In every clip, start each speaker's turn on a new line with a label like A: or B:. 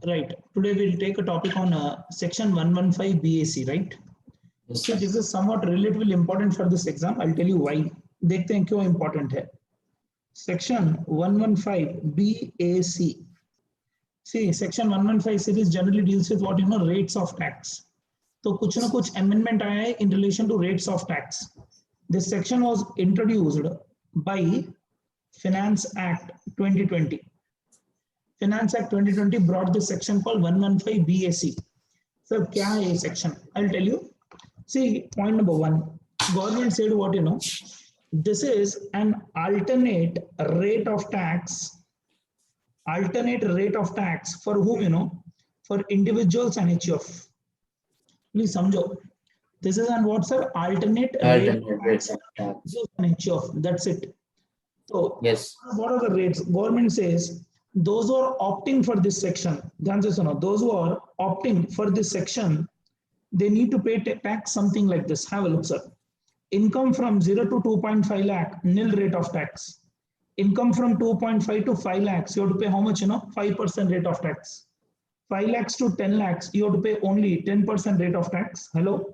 A: Right. Today we'll take a topic on section 115 BAC, right?
B: Yes,
A: See,
B: sir.
A: this is somewhat relatively important for this exam. I'll tell you why. देखते हैं क्यों important है. Section 115 BAC. See, section 115 series generally deals with what rates of tax. तो कुछ ना कुछ amendment आया है in relation to rates of tax. This section was introduced by Finance Act 2020. Finance Act 2020 brought this section called 115 BAC. So, क्या है ये section? I'll tell you. See, point number one. Government said what this is an alternate rate of tax. Alternate rate of tax for whom for individuals and HUF. Please समझो. This is an what's an alternate rate of tax and HUF. That's it. So
B: Yes.
A: What are the rates? Government says those who are opting for this section, those who are opting for this section, they need to pay tax something like this. Have a look, sir. Income from 0 to 2.5 lakh, nil rate of tax. Income from 2.5 to 5 lakhs, you have to pay how much? 5% rate of tax. 5 lakhs to 10 lakhs, you have to pay only 10% rate of tax. Hello?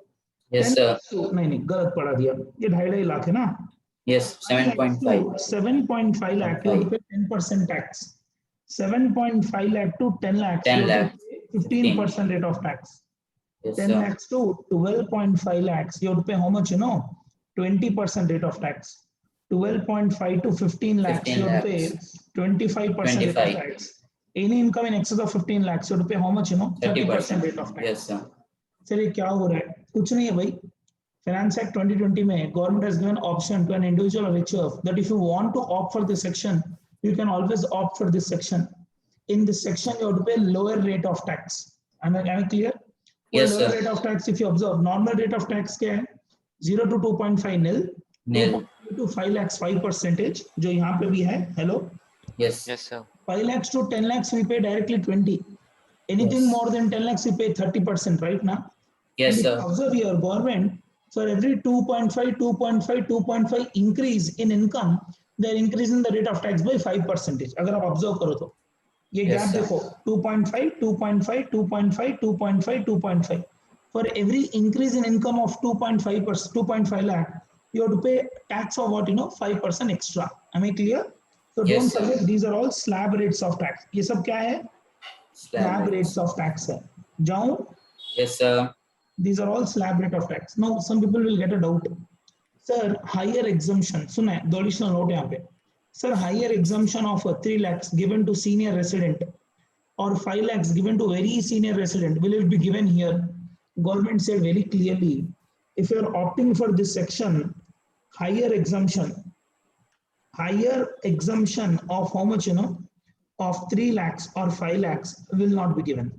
B: Yes, sir.
A: नहीं गलत पढ़ा दिया. ये 2.5 लाख है ना?
B: Yes, 7.5.
A: 7.5 lakh, you have to pay 10% tax. 7.5 lakh to 10 lakhs,
B: 10
A: you have
B: lakh.
A: to pay 15% rate of tax.
B: Yes,
A: 10
B: sir.
A: lakhs to 12.5 lakhs, you have to pay how much? 20% rate of tax. 12.5 to 15 lakhs,
B: 15
A: you have to pay 25% rate of
B: 25.
A: tax. Any income in excess of 15 lakhs, you have to pay how much? 30% rate of tax.
B: Yes, sir.
A: चलिए क्या हो रहा है? कुछ नहीं है भाई. Finance Act 2020 में government has given option to an individual or HUF that if you want to opt for this section, you can always opt for this section. In this section, you have to pay lower rate of tax. Am I clear?
B: Yes,
A: lower
B: sir.
A: rate of tax, if you observe, normal rate of tax क्या है? 0 to 2.5 nil.
B: Nil.
A: 2 to 5 lakhs 5%, जो यहाँ पे भी है. Hello?
B: Yes.
C: Yes, sir.
A: 5 lakhs to 10 lakhs we pay directly 20. Anything
B: Yes.
A: more than 10 lakhs we pay 30%, right now?
B: Yes,
A: and if
B: sir.
A: you observe here, government for every 2.5 increase in income, they are increasing the rate of tax by 5%. अगर आप observe करो तो ये
B: Yes,
A: gap
B: sir.
A: देखो 2.5, 2.5, 2.5, 2.5, 2.5. For every increase in income of 2.5 lakh, you have to pay tax of what 5% extra. Am I clear? So
B: Yes,
A: don't
B: sir.
A: forget these are all slab rates of tax. ये सब क्या है? Slab rates of tax है. जाऊं?
B: Yes, sir.
A: These are all slab rate of tax. Now, some people will get a doubt. Sir, higher exemption. सुना है, दो additional note यहाँ पे. Sir, higher exemption of 3 lakhs given to senior resident or 5 lakhs given to very senior resident, will it be given here? Government said very clearly, if you are opting for this section, higher exemption of how much, of 3 lakhs or 5 lakhs will not be given.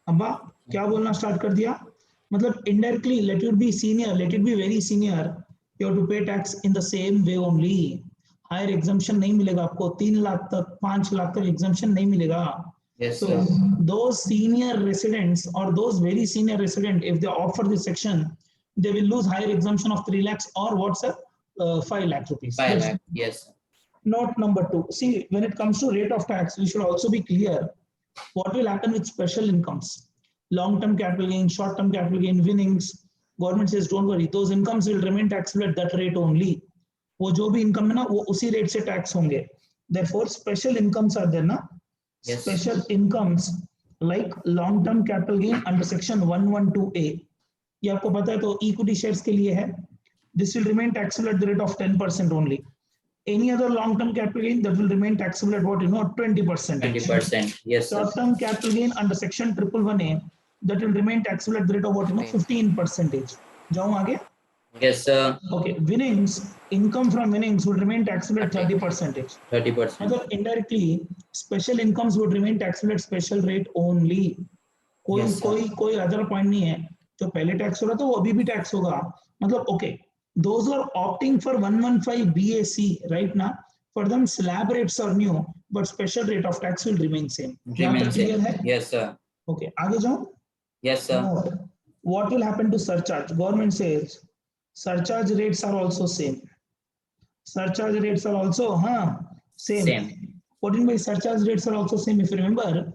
A: अब्बा क्या बोलना start कर दिया? मतलब indirectly let it be senior, let it be very senior, you have to pay tax in the same way only. Higher exemption नहीं मिलेगा आपको. 3 लाख तक 5 लाख तक exemption नहीं मिलेगा.
B: Yes,
A: So
B: sir.
A: those senior residents or those very senior resident, if they opt for this section, they will lose higher exemption of 3 lakhs or what's 5 lakh rupees.
B: 5
A: That's
B: lakh. Yes.
A: note number 2. See, when it comes to rate of tax, we should also be clear what will happen with special incomes. Long-term capital gain, short-term capital gain, winnings. Government says don't worry, those incomes will remain taxable at that rate only. वो जो भी income है ना वो उसी rate से tax होंगे. Therefore, special incomes are there ना.
B: Yes.
A: Special incomes like long-term capital gain under section 112A. ये आपको पता है तो equity shares के लिए है. This will remain taxable at the rate of 10% only. Any other long-term capital gain that will remain taxable at what 20%.
B: 20%. Yes, sir.
A: Short-term capital gain under section 111A that will remain taxable at the rate of what 15%. जाऊं आगे?
B: Yes, sir.
A: Okay, winnings, income from winnings would remain taxable at 30%.
B: 30%.
A: मतलब indirectly, special incomes would remain taxable at special rate only. कोई
B: Yes, sir.
A: कोई other point नहीं है. जो पहले tax हो रहा था वो अभी भी tax होगा. मतलब okay, those who are opting for 115 BAC right now, for them slab rates are new, but special rate of tax will remain same. यहाँ तक clear है?
B: Yes, sir.
A: Okay, आगे जाऊं?
B: Yes, sir.
A: Note, what will happen to surcharge? Government says surcharge rates are also same. Surcharge rates are also same. What do you mean by surcharge rates are also same? If you remember,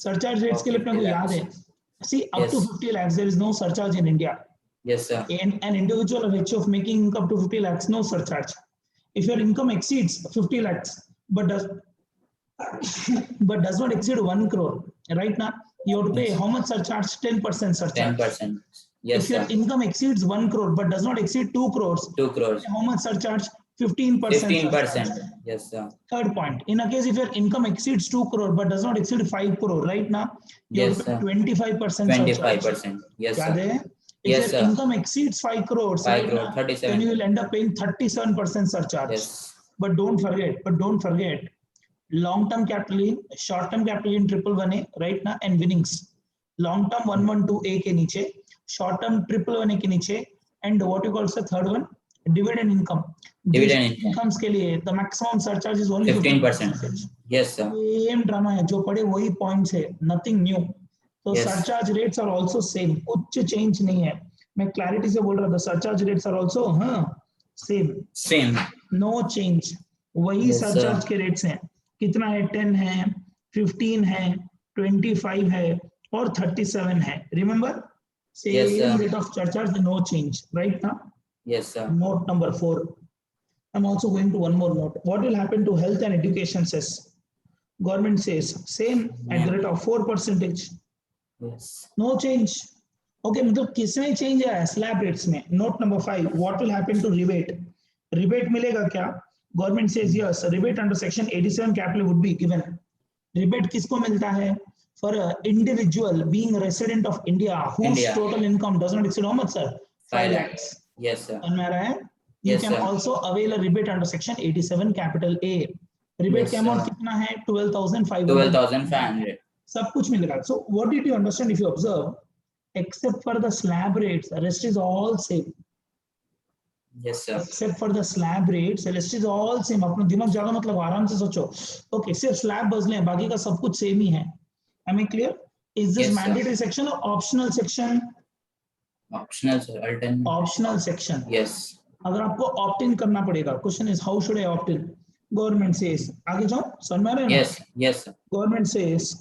A: surcharge rates के लिए अपने को
B: 50
A: याद है, see up to
B: Yes.
A: 50 lakhs there is no surcharge in India.
B: Yes, sir.
A: And an individual of HO of making income up to 50 lakhs, no surcharge. If your income exceeds 50 lakhs but does not exceed 1 crore, right now you have to pay
B: Yes.
A: how much surcharge? 10% surcharge.
B: 10%. Yes,
A: If your
B: sir.
A: income exceeds 1 crore but does not exceed 2 crores,
B: 2 crores.
A: how much surcharge? 15%
B: 15%.
A: surcharge.
B: Yes, sir.
A: Third point, in a case if your income exceeds 2 crore but does not exceed 5 crore, right now you have
B: Yes,
A: to pay
B: sir.
A: 25% surcharge.
B: 25%. Yes,
A: याद
B: sir.
A: है? If
B: Yes,
A: your
B: sir.
A: income exceeds 5 crores
B: 5
A: right
B: crore,
A: now,
B: 37.
A: then you will end up paying 37% surcharge.
B: Yes.
A: But don't forget, long-term capital in, short-term capital in 111A right now and winnings. Long-term 112A के नीचे, short-term 111A के नीचे, and what you call the third one? Dividend income.
B: Dividend
A: These incomes के लिए the maximum surcharge is only
B: 15%. Yes, sir.
A: Same drama है, जो पढ़े वही points है, nothing new. तो
B: Yes.
A: surcharge rates are also same, कुछ change नहीं है. मैं clarity से बोल रहा था, surcharge rates are also same.
B: Same.
A: No change. वही
B: Yes,
A: surcharge
B: sir.
A: के rates हैं. कितना है? 10 है, 15 है, 25 है और 37 है. Remember? Same
B: Yes, sir.
A: rate of surcharge, no change. Right now?
B: Yes, sir.
A: Note number 4. I'm also going to one more note. What will happen to health and education cess? Government says same at the rate of 4%.
B: Yes.
A: No change. Okay, मतलब किसमें change है? Slab rates में. Note number 5. What will happen to rebate? Rebate मिलेगा क्या? Government says yes. Rebate under section 87 capital would be given. Rebate किसको मिलता है? For an individual being a resident of India whose
B: India.
A: total income does not exceed how much, sir? 5 lakhs.
B: Yes, sir.
A: समझ में आ रहा है? You
B: Yes,
A: can
B: sir.
A: also avail a rebate under section 87 capital A. Rebate
B: Yes,
A: का amount
B: sir.
A: कितना है? 12,500.
B: 12,500.
A: सब कुछ मिलेगा. So what did you understand if you observe? Except for the slab rates, the rest is all same.
B: Yes, sir.
A: Except for the slab rates, the rest is all same. अपना दिमाग ज्यादा मतलब आराम से सोचो. Okay, सिर्फ slab बदले हैं, बाकी का सब कुछ same ही है. Am I clear? Is this
B: Yes, sir.
A: mandatory section or optional section?
B: Optional, sir. Alternate.
A: Optional section.
B: Yes.
A: अगर आपको opt in करना पड़ेगा. Question is how should I opt in? Government says. आगे जाओ. समझ में आ रहा है ना?
B: Yes. Yes, sir.
A: Government says,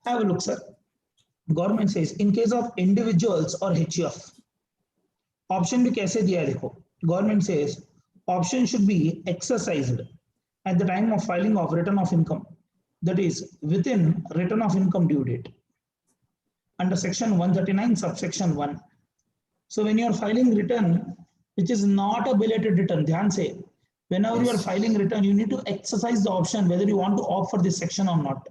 A: have a look, sir. Government says in case of individuals or HUF, option भी कैसे दिया है देखो. Government says option should be exercised at the time of filing of return of income, that is within return of income due date under section 139 subsection 1. So when you are filing return which is not a belated return, ध्यान से, whenever you are
B: Yes.
A: filing return you need to exercise the option whether you want to opt for this section or not.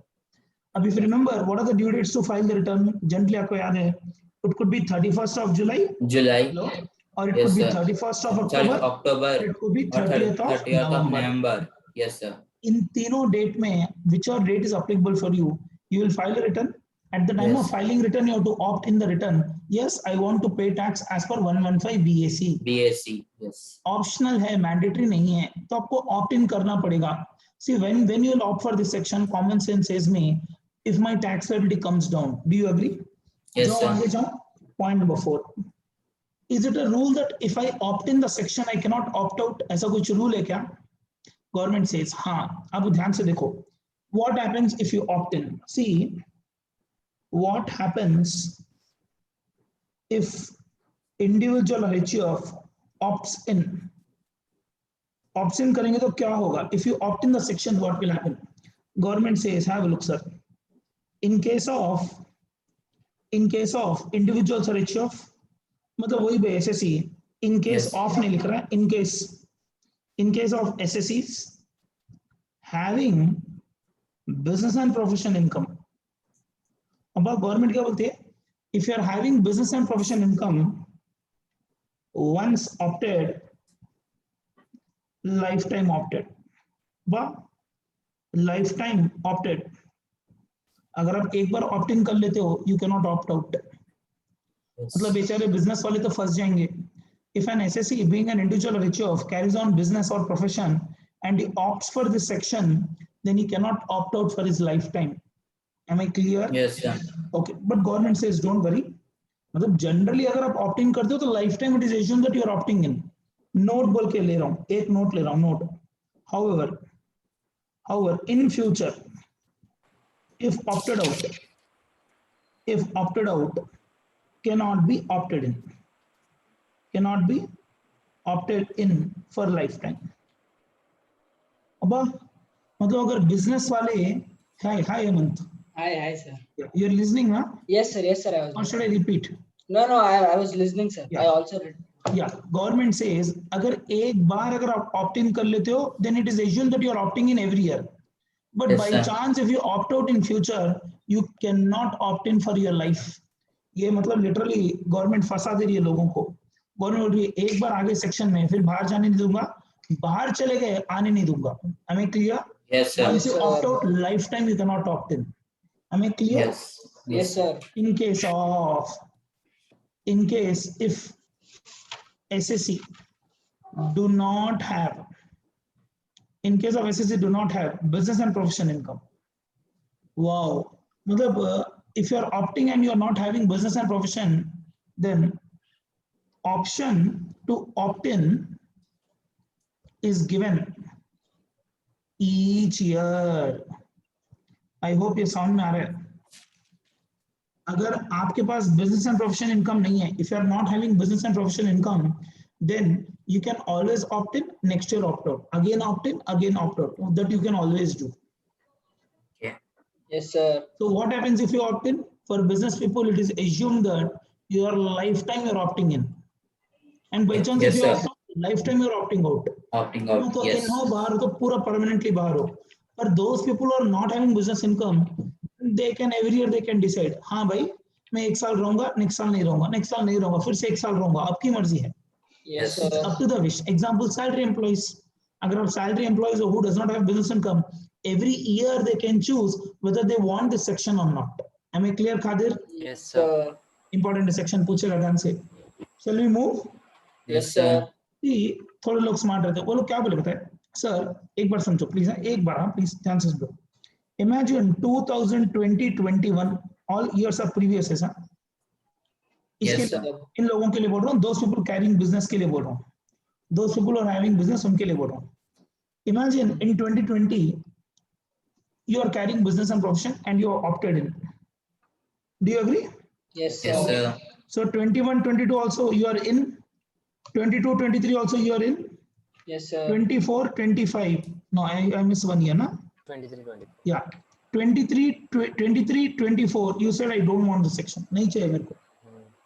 A: अब if you remember what are the due dates to file the return, generally आपको याद है, it could be 31st of July,
B: July.
A: hello, or it
B: Yes,
A: could be
B: sir.
A: 31st of
B: Sorry,
A: October,
B: October.
A: or it could be
B: or
A: 30th of
B: 30th of
A: November.
B: November. Yes, sir.
A: इन तीनों date में whichever date is applicable for you, you will file a return. At the time
B: Yes.
A: of filing return, you have to opt in the return. Yes, I want to pay tax as per 115 BAC.
B: BAC. Yes.
A: Optional है, mandatory नहीं है, तो आपको opt in करना पड़ेगा. See, when you will opt for this section, common sense says me, if my tax liability comes down, do you agree?
B: Yes,
A: जाओ
B: sir.
A: आगे जाओ. Point number 4. Is it a rule that if I opt in the section, I cannot opt out? ऐसा कुछ rule है क्या? Government says, हाँ. अब ध्यान से देखो. What happens if you opt in? See, what happens if individual or HUF opts in? Opts in करेंगे तो क्या होगा? If you opt in the section, what will happen? Government says, have a look, sir. In case of individuals or HUF, मतलब वही बे SSE. In case
B: Yes.
A: of नहीं लिख रहा है. In case of SSEs having business and profession income. अब government क्या बोलती है? If you are having business and profession income, once opted, lifetime opted. वाह, lifetime opted. अगर आप एक बार ऑप्ट इन कर लेते हो, you cannot opt out.
B: Yes.
A: मतलब बेचारे बिजनेस वाले तो फंस जाएंगे. If an SSE being an individual or HUF carries on business or profession and he opts for this section, then he cannot opt out for his lifetime. Am I clear?
B: Yes, sir.
A: Okay, but government says don't worry. मतलब generally अगर आप opt in करते हो तो lifetime it is assumed that you are opting in. Note बोल के ले रहा हूँ, एक note ले रहा हूँ, note. However, in future, if opted out, if opted out, cannot be opted in. Cannot be opted in for lifetime. अबा मतलब अगर business वाले hi Hemant,
C: Hi, sir.
A: you're listening, huh?
C: Yes, sir. I was.
A: Or should I repeat?
C: No, I was listening, sir.
A: Yeah.
C: I also read.
A: Yeah, government says अगर एक बार अगर आप opt in कर लेते हो, then it is assumed that you are opting in every year. But
B: Yes,
A: by
B: sir.
A: chance, if you opt out in future, you cannot opt in for your life. ये मतलब literally government फंसा दे रही है लोगों को. Government बोल रही है एक बार आगे सेक्शन में, फिर बाहर जाने नहीं दूंगा, बाहर चले गए आने नहीं दूंगा. Am I clear?
B: Yes, sir.
A: Once you
C: Yes,
A: opt
C: sir.
A: out, lifetime you cannot opt in. Am I clear?
B: Yes.
C: Yes, sir.
A: In case if SSC do not have, in case of SSC do not have business and profession income. Wow. मतलब if you are opting and you are not having business and profession, then option to opt in is given each year. I hope ये sound में आ रहा है. अगर आपके पास business and profession income नहीं है, if you are not having business and profession income, then you can always opt in, next year opt out, again opt in, again opt out. That you can always do.
B: Okay.
C: Yes, sir.
A: So what happens if you opt in? For business people, it is assumed that your lifetime you're opting in, and by chance
B: Yes,
A: if you
B: sir.
A: are lifetime you're opting out.
B: Opting
A: No,
B: out.
A: तो
B: Yes.
A: in हो बाहर हो तो पूरा permanently बाहर हो. For those people who are not having business income, they can every year they can decide. हाँ भाई मैं एक साल रहूंगा, next साल नहीं रहूंगा, next साल नहीं रहूंगा, फिर से एक साल रहूंगा. आपकी मर्जी है.
C: Yes,
B: Yes.
C: sir.
A: Up to the wish. Example, salary employees. अगर आप salary employees who does not have business income, every year they can choose whether they want this section or not. Am I clear, Khadir?
D: Yes, sir.
A: Important section पूछेगा ध्यान से. Shall we move?
C: Yes, sir.
A: See, थोड़े लोग smart रहते हैं. वो लोग क्या बोले बताए? सर एक बार समझो प्लीज, एक बार हाँ प्लीज ध्यान से सुनो. Imagine 2020-21 all years are previous है सर.
B: Yes,
A: इसके
B: sir.
A: इन लोगों के लिए बोल रहा हूँ, those people carrying business के लिए बोल रहा हूँ. Those people who are having business उनके लिए बोल रहा हूँ. Imagine in 2020 you are carrying business and profession and you are opted in. Do you agree?
C: Yes, sir.
B: Yes, sir.
A: So 21-22 also you are in. 22-23 also you are in.
C: Yes, sir.
A: 24-25. No, I miss 1 year, na?
D: 23.
A: Yeah. 23-24. You said I don't want this section. नहीं चाहिए मेरे को.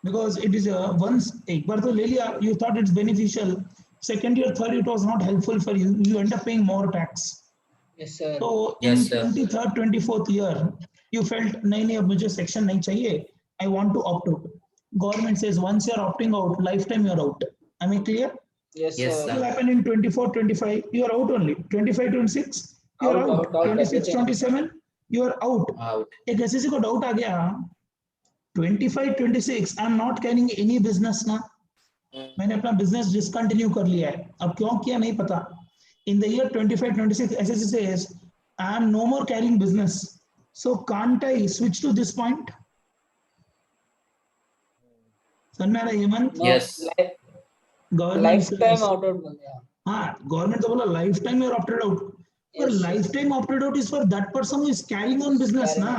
A: Because it is once एक बार तो ले लिया, you thought it's beneficial. Second year, third, it was not helpful for you. You end up paying more tax.
C: Yes, sir.
A: So
B: Yes,
A: in
B: sir.
A: 23rd, 24th year, you felt नहीं अब मुझे section नहीं चाहिए. I want to opt out. Government says once you are opting out, lifetime you are out. Am I clear?
C: Yes,
B: Yes,
C: sir.
A: What
B: sir.
A: will happen in 24-25? You are out only. 25-26, you are out.
C: Out,
A: 26-27, you are out.
B: Out.
A: एक ऐसे को doubt आ गया 25-26 I am not carrying any business ना, मैंने अपना business discontinue कर लिया है. अब क्यों किया नहीं पता. In the year 25-26 SSC says I am no more carrying business, so can't I switch to this point. समझ में आ रहा है Hemant?
C: No,
B: Yes.
A: Government
C: lifetime out बोल दिया.
A: हाँ गवर्नमेंट तो बोला life time you are opted out. पर
C: Yes, sir.
A: Life time opted out is for that person who is carrying on business ना.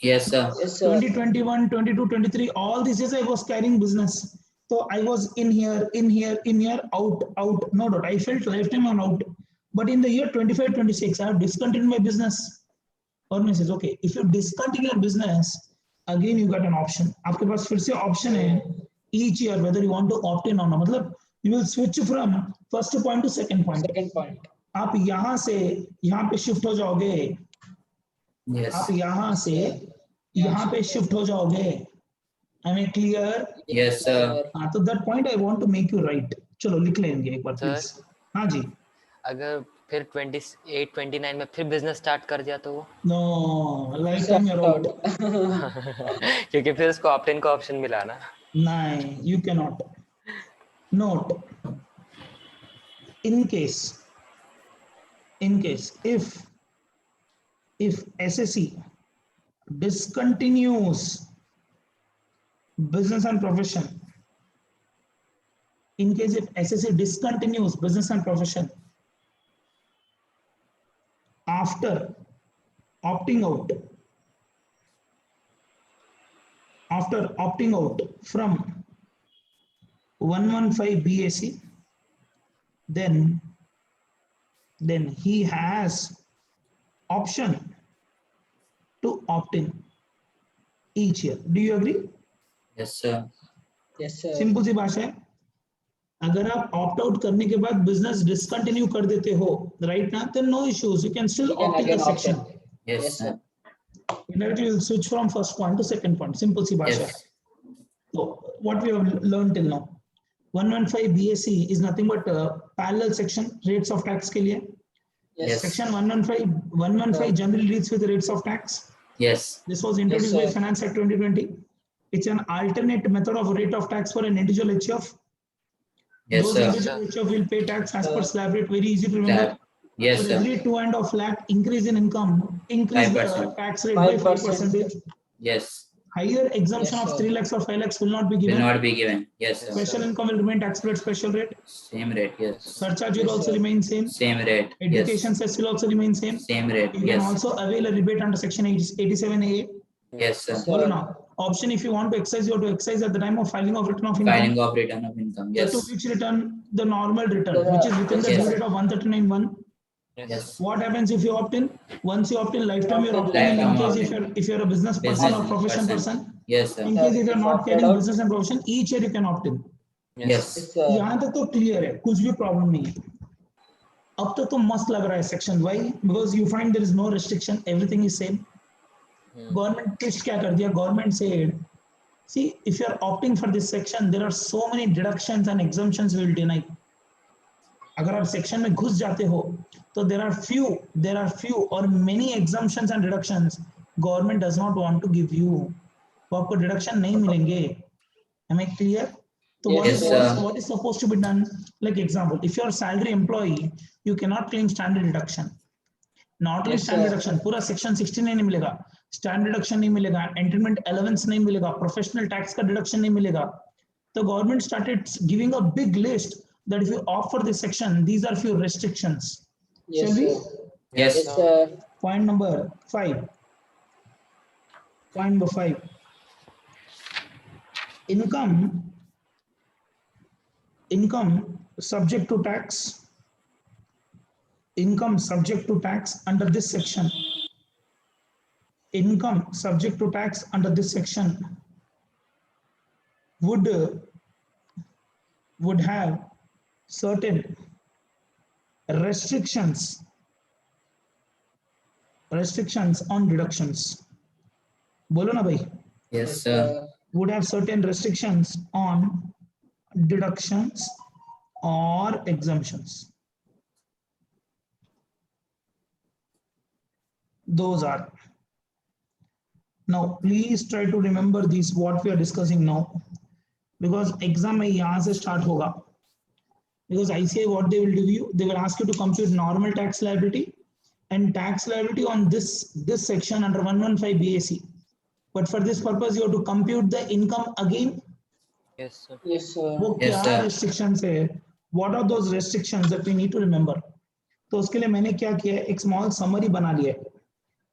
B: Yes, sir.
C: Yes, sir.
A: 2021, 22, 23, all these years I was carrying business. So I was in here, out, no doubt. I felt lifetime on out. But in the year 25, 26, I have discontinued my business. Government says, okay, if you discontinue your business, again you got an option. आपके पास फिर से option है each year whether you want to opt in or not. मतलब you will switch from first point to second point.
C: Second point.
A: आप यहाँ से यहाँ पे शिफ्ट हो जाओगे.
B: Yes.
A: आप यहाँ से यहाँ पे शिफ्ट हो जाओगे. Am I clear?
B: Yes, sir.
A: हाँ तो that point I want to make you right. चलो लिख लेंगे एक बार
D: Sir.
A: प्लीज. हाँ जी.
D: अगर फिर 28-29 में फिर बिजनेस स्टार्ट कर दिया तो वो
A: No, lifetime you're out.
D: क्योंकि फिर उसको ऑप्ट इन का ऑप्शन मिला ना.
A: नहीं, you cannot. Note. In case if SSC discontinues business and profession, in case if SSC discontinues business and profession after opting out, after opting out from 115 BAC, then he has option to opt in each year. Do you agree?
B: Yes, sir.
C: Yes, sir.
A: Simple C भाषा है, अगर आप opt out करने के बाद business discontinue कर देते हो राइट ना, then no issues, you can still
C: You can
A: opt in the
C: again opt
A: section.
C: in.
B: Yes,
C: Yes,
B: sir.
A: Directly we'll switch from first point to second point. Simple सी भाषा है.
B: Yes.
A: So what we have learned till now, 115 BAC is nothing but parallel section rates of tax के लिए.
C: Yes.
A: Section 115 generally deals with rates of tax.
B: Yes.
A: This was introduced
C: Yes,
A: by
C: sir.
A: Finance Act 2020. It's an alternate method of rate of tax for an individual HUF.
B: Yes,
A: Those
B: sir.
A: individual HUF will pay tax as per slab rate. Very easy to remember.
B: Slab. Yes,
A: For
B: sir.
A: every 2.5 lakh increase in income, increase the
B: 5%.
A: tax rate by 5%.
B: Yes.
A: Higher exemption
C: Yes,
A: of
C: sir.
A: 3 lakhs or 5 lakhs will not be
B: Will
A: given.
B: not be given. Yes, sir.
A: Special income will remain taxable at special rate.
B: Same rate. Yes.
A: Surcharge will
C: Yes,
A: also
C: sir.
A: remain same.
B: Same rate.
A: Education
B: Yes.
A: cess will also remain same.
B: Same rate.
A: You can
B: Yes.
A: also avail a rebate under section 87A.
B: Yes, sir.
C: Yes,
A: Bolo
C: sir.
A: now. Option, if you want to excise, you have to excise at the time of filing of return of income.
B: Filing of return of income.
A: To
B: Yes.
A: which return? The normal return,
C: The-
A: which is within the
B: yes.
A: due date of 139(1).
B: Yes.
A: What happens if you opt in? Once you opt in, lifetime you're opting in. In
B: Lifetime
A: case
B: opting.
A: if you're a business person
B: Business
A: or profession person.
B: Yes, sir.
A: In case if you're
C: If
A: not
C: opted
A: getting
C: out-
A: business and profession, each year you can opt in.
B: Yes.
C: Yes, sir.
A: यहाँ तक तो clear है, कुछ भी problem नहीं है. अब तक तो मस्त लग रहा है section. Why? Because you find there is no restriction, everything is same. Government twist क्या कर दिया? Government said, see, if you are opting for this section, there are so many deductions and exemptions we will deny. अगर आप section में घुस जाते हो तो there are few or many exemptions and deductions government does not want to give you. वो आपको deduction नहीं मिलेंगे. Am I clear? So
C: Yes,
A: what is supposed to be done? Like example, if you are a salary employee, you cannot claim standard deduction. Not only
C: Yes,
A: standard
C: sir.
A: deduction, पूरा section 69 नहीं मिलेगा, standard deduction नहीं मिलेगा, entitlement allowance नहीं मिलेगा, professional tax का deduction नहीं मिलेगा. The government started giving a big list that if you opt for this section, these are few restrictions.
C: Yes,
A: Shall we?
C: sir.
B: Yes.
C: Yes, sir.
A: Point number 5. Point number 5. Income subject to tax. Income subject to tax under this section. Income subject to tax under this section would have certain restrictions on deductions. बोलो ना भाई.
B: Yes, sir.
A: Would have certain restrictions on deductions or exemptions. Those are. Now please try to remember these what we are discussing now, because exam में यहाँ से start होगा. Because ICAI what they will do you, they will ask you to compute normal tax liability and tax liability on this section under 115 BAC. But for this purpose you have to compute the income again.
D: Yes, sir.
C: Yes, sir.
A: वो
B: Yes,
A: क्या
B: sir.
A: restrictions है? What are those restrictions that we need to remember? तो उसके लिए मैंने क्या किया है, एक small summary बना लिया है,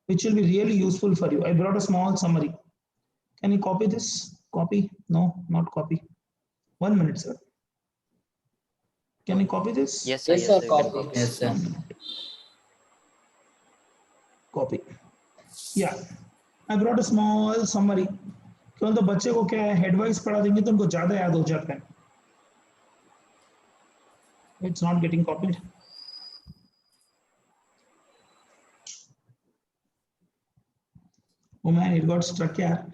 A: which will be really useful for you. I brought a small summary. Can you copy this? Copy? No, not copy. 1 minute, sir. Can you copy this?
D: Yes, sir.
C: Yes, sir.
D: you can
C: Copy.
B: Yes, sir.
A: Copy. Yeah, I brought a small summary. केवल तो बच्चे को क्या है, हेडवाइज पढ़ा देंगे तो उनको ज्यादा याद हो जाता है. It's not getting copied. Oh man, it got stuck here.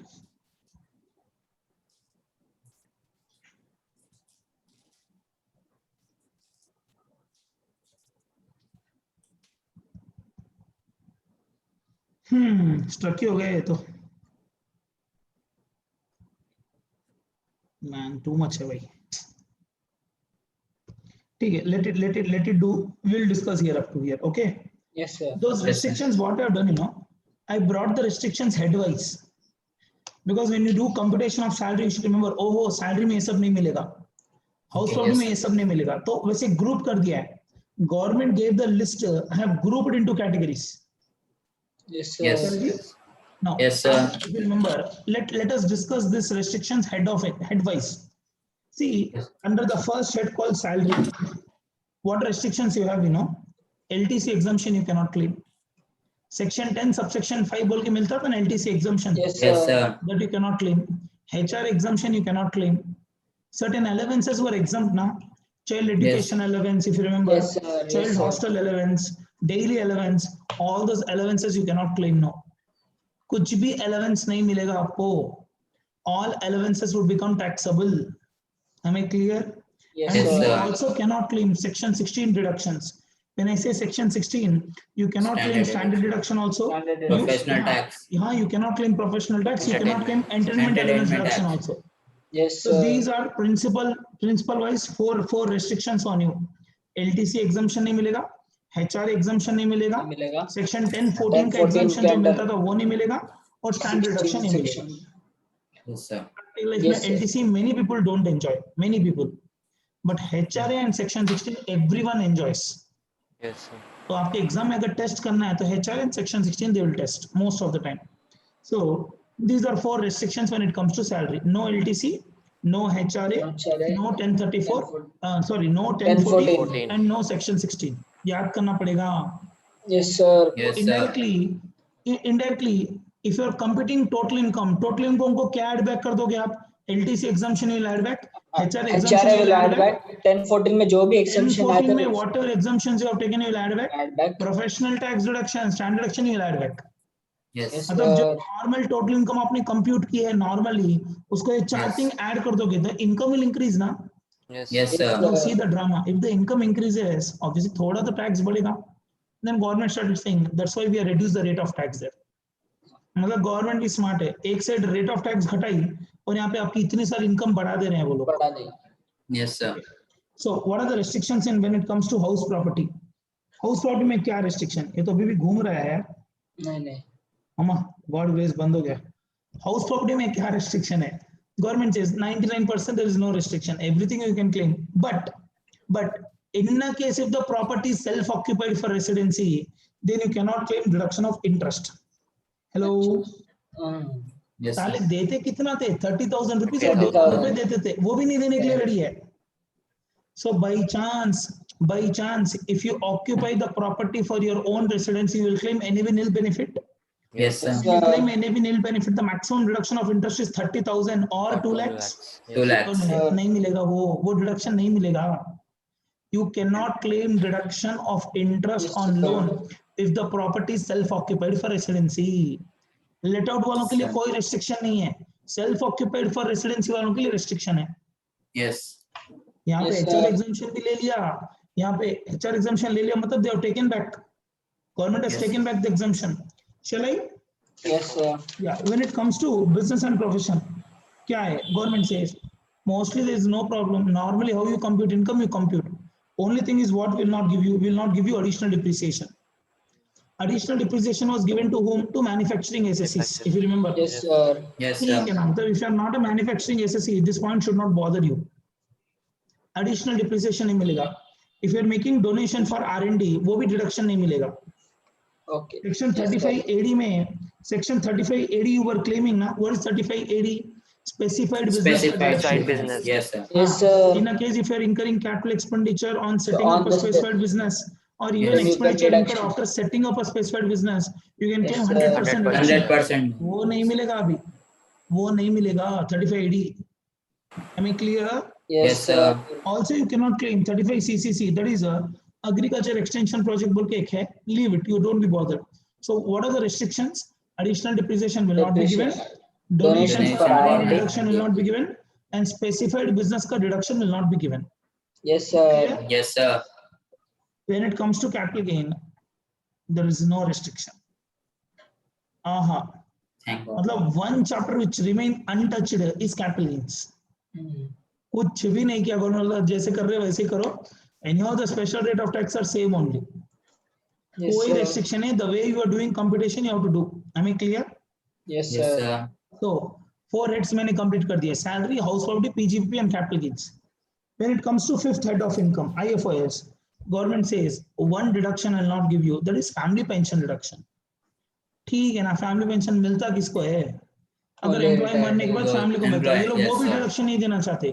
A: Stuck ही हो गया ये तो. Man, too much है भाई. ठीक है, let it do. We'll discuss here up to here. Okay.
C: Yes, sir.
A: Those
B: Yes, sir.
A: restrictions, what I have done, you know, I brought the restrictions headwise. Because when you do computation of salary, you should remember, oh, salary में ये सब नहीं मिलेगा, house
B: Okay,
A: property
B: yes.
A: में ये सब नहीं मिलेगा. तो वैसे ग्रुप कर दिया है. Government gave the list, have grouped into categories.
C: Yes, sir.
B: Yes.
A: Shall we? Now,
B: Yes, sir.
A: if you remember, let us discuss this restrictions headwise. See,
B: Yes.
A: under the first head called salary, what restrictions you have, LTC exemption you cannot claim. Section 10 subsection 5 बोल के मिलता था ना LTC exemption
C: Yes,
B: Yes,
C: sir.
B: sir.
A: that you cannot claim. HR exemption you cannot claim. Certain allowances were exempt now. Child education allowance, if you remember,
C: Yes, sir.
A: child
C: Yes, sir.
A: hostel allowance, daily allowance, all those allowances you cannot claim now. कुछ भी allowance नहीं मिलेगा आपको. All allowances would become taxable. Am I clear?
C: Yes,
A: And
B: Yes,
A: you
B: sir.
A: also cannot claim section 16 deductions. When I say section 16, you cannot claim
B: Standard
A: standard deduction also.
C: Standard
A: You-
B: Professional
A: yeah,
B: tax.
A: Yeah, you cannot claim professional tax. You cannot claim entertainment allowance
B: Entertainment
A: deduction
B: tax.
A: also.
C: Yes,
A: So
C: sir.
A: these are principle wise four restrictions on you. LTC exemption नहीं मिलेगा, HR exemption नहीं मिलेगा,
C: मिलेगा.
A: section 10, 14 का
C: 10, 14
A: exemption
C: के
A: जो
C: अंदर.
A: मिलता था वो नहीं मिलेगा और standard deduction नहीं मिलेगा.
C: section.
B: Yes, sir.
A: Practical life
C: Yes,
A: में LTC many people don't enjoy, many people, but HRA and section 16 everyone enjoys.
D: Yes, sir.
A: तो आपके एग्जाम में अगर टेस्ट करना है तो HR and section 16 they will test most of the time. So these are four restrictions when it comes to salary. No LTC, no HRA,
C: HRA,
A: no 1034,
C: 1014.
A: sorry, no
C: 1014.
A: 1014 and no section 16. याद करना पड़ेगा.
C: Yes, sir.
B: Yes, sir.
A: Indirectly, if you are computing total income को क्या add back कर दोगे आप? LTC exemption will add back, HR exemption
C: HRA
A: will add back.
C: 10-14 में जो भी exemption
A: 1014
C: आया
A: में
C: था,
A: whatever exemptions you have taken you will add back.
C: add back.
A: Professional tax deduction, standard deduction you will add back.
B: Yes.
C: Yes.
A: मतलब जो normal total income आपने compute की है नॉर्मली उसको ये चार्टिंग ऐड कर दोगे तो इनकम विल इंक्रीज ना.
D: Yes.
B: Yes,
C: Yes,
B: sir.
A: Now see the drama. If the income increases, obviously थोड़ा तो टैक्स बढ़ेगा. Then government started saying that's why we have reduced the rate of tax there. मतलब government भी smart है. एक side rate of tax घटाई और यहाँ पे आपकी इतनी सारी इनकम बढ़ा दे रहे हैं वो लोग.
C: बढ़ा दें.
B: Yes, sir.
A: So what are the restrictions in when it comes to house property? House property में क्या restriction? ये तो अभी भी घूम रहा है.
C: नहीं.
A: अम्मा गॉड ग्रेस बंद हो गया. हाउस प्रॉपर्टी में क्या restriction है? Government says 99% there is no restriction. Everything you can claim. But in the case if the property is self-occupied for residency, then you cannot claim deduction of interest. Hello.
B: Yes, sir.
A: पहले देते कितना थे? 30,000 rupees
C: 30,000
A: रुपए देते थे. वो भी नहीं देने के लिए रेडी है. So by chance, if you occupy the property for your own residence, you will claim NAV nil benefit.
B: Yes, sir.
A: If you claim NAV nil benefit, the maximum deduction of interest is 30,000 or 2 lakhs.
B: 2 lakhs.
A: तो नहीं मिलेगा वो deduction नहीं मिलेगा. You cannot claim deduction of interest on loan if the property is self-occupied for residency. Let out वालों के लिए कोई restriction नहीं है. Self-occupied for residency वालों के लिए restriction है.
B: Yes.
A: यहाँ पे
C: Yes,
A: HR
C: sir.
A: exemption भी ले लिया. यहाँ पे HR exemption ले लिया मतलब they have taken back. Government has
B: Yes.
A: taken back the exemption. Shall I?
C: Yes, sir.
A: Yeah. When it comes to business and profession, क्या है? Government says mostly there is no problem. Normally how you compute income, you compute. Only thing is what will not give you additional depreciation. Additional depreciation was given to whom? To manufacturing SSCs, if you remember.
C: Yes, sir.
B: Yes,
A: ठीक
B: sir.
A: है ना. तो if you are not a manufacturing SSC, this point should not bother you. Additional depreciation नहीं मिलेगा. If you are making donation for R&D, वो भी deduction नहीं मिलेगा.
C: Okay.
A: Section
C: Yes, sir.
A: 35AD में, Section 35AD you were claiming ना. What is 35AD? Specified business.
B: Specified
D: business.
B: Yes, sir.
C: Yes, sir.
A: In a case if you are incurring capital expenditure on setting
C: on
A: up a
C: the
A: specified business or even
B: Yes.
A: expenditure
C: You can
A: incurred
C: deduction.
A: after setting up a specified business, you can
C: Yes,
A: claim
C: sir.
A: 100% deduction.
B: 100%.
A: वो नहीं मिलेगा अभी. वो नहीं मिलेगा 35AD. Am I clear?
C: Yes,
B: Yes,
C: sir.
B: sir.
A: Also you cannot claim 35CCC, that is a agriculture extension project बोल के एक है. Leave it, you don't be bothered. So what are the restrictions? Additional depreciation will not be given. Donation
C: Donation
A: for
C: for
A: R&D
C: R&D.
A: deduction will not be given, and specified business ka deduction will not be given.
C: Yes, sir.
B: Yes, sir.
A: When it comes to capital gain, there is no restriction.
B: Thank God.
A: मतलब one chapter which remain untouched is capital gains. कुछ भी नहीं किया government जैसे कर रहे हो वैसे ही करो. Anyhow the special rate of tax are same only.
C: Yes,
A: कोई
C: sir.
A: restriction है. The way you are doing computation you have to do. Am I clear?
C: Yes,
B: Yes,
C: sir.
B: sir.
A: So 4 heads मैंने complete कर दिया. Salary, house property, PGP and capital gains. When it comes to 5th head of income, IFOS, government says one deduction I'll not give you. That is family pension deduction. ठीक है ना, family pension मिलता किसको है? अगर
C: Only
A: employ
C: retired
A: मरने के बाद
B: So,
A: फैमिली को मिलता है, ये
B: employee,
A: लोग वो
B: yes,
A: भी
B: sir.
A: डिडक्शन नहीं देना चाहते.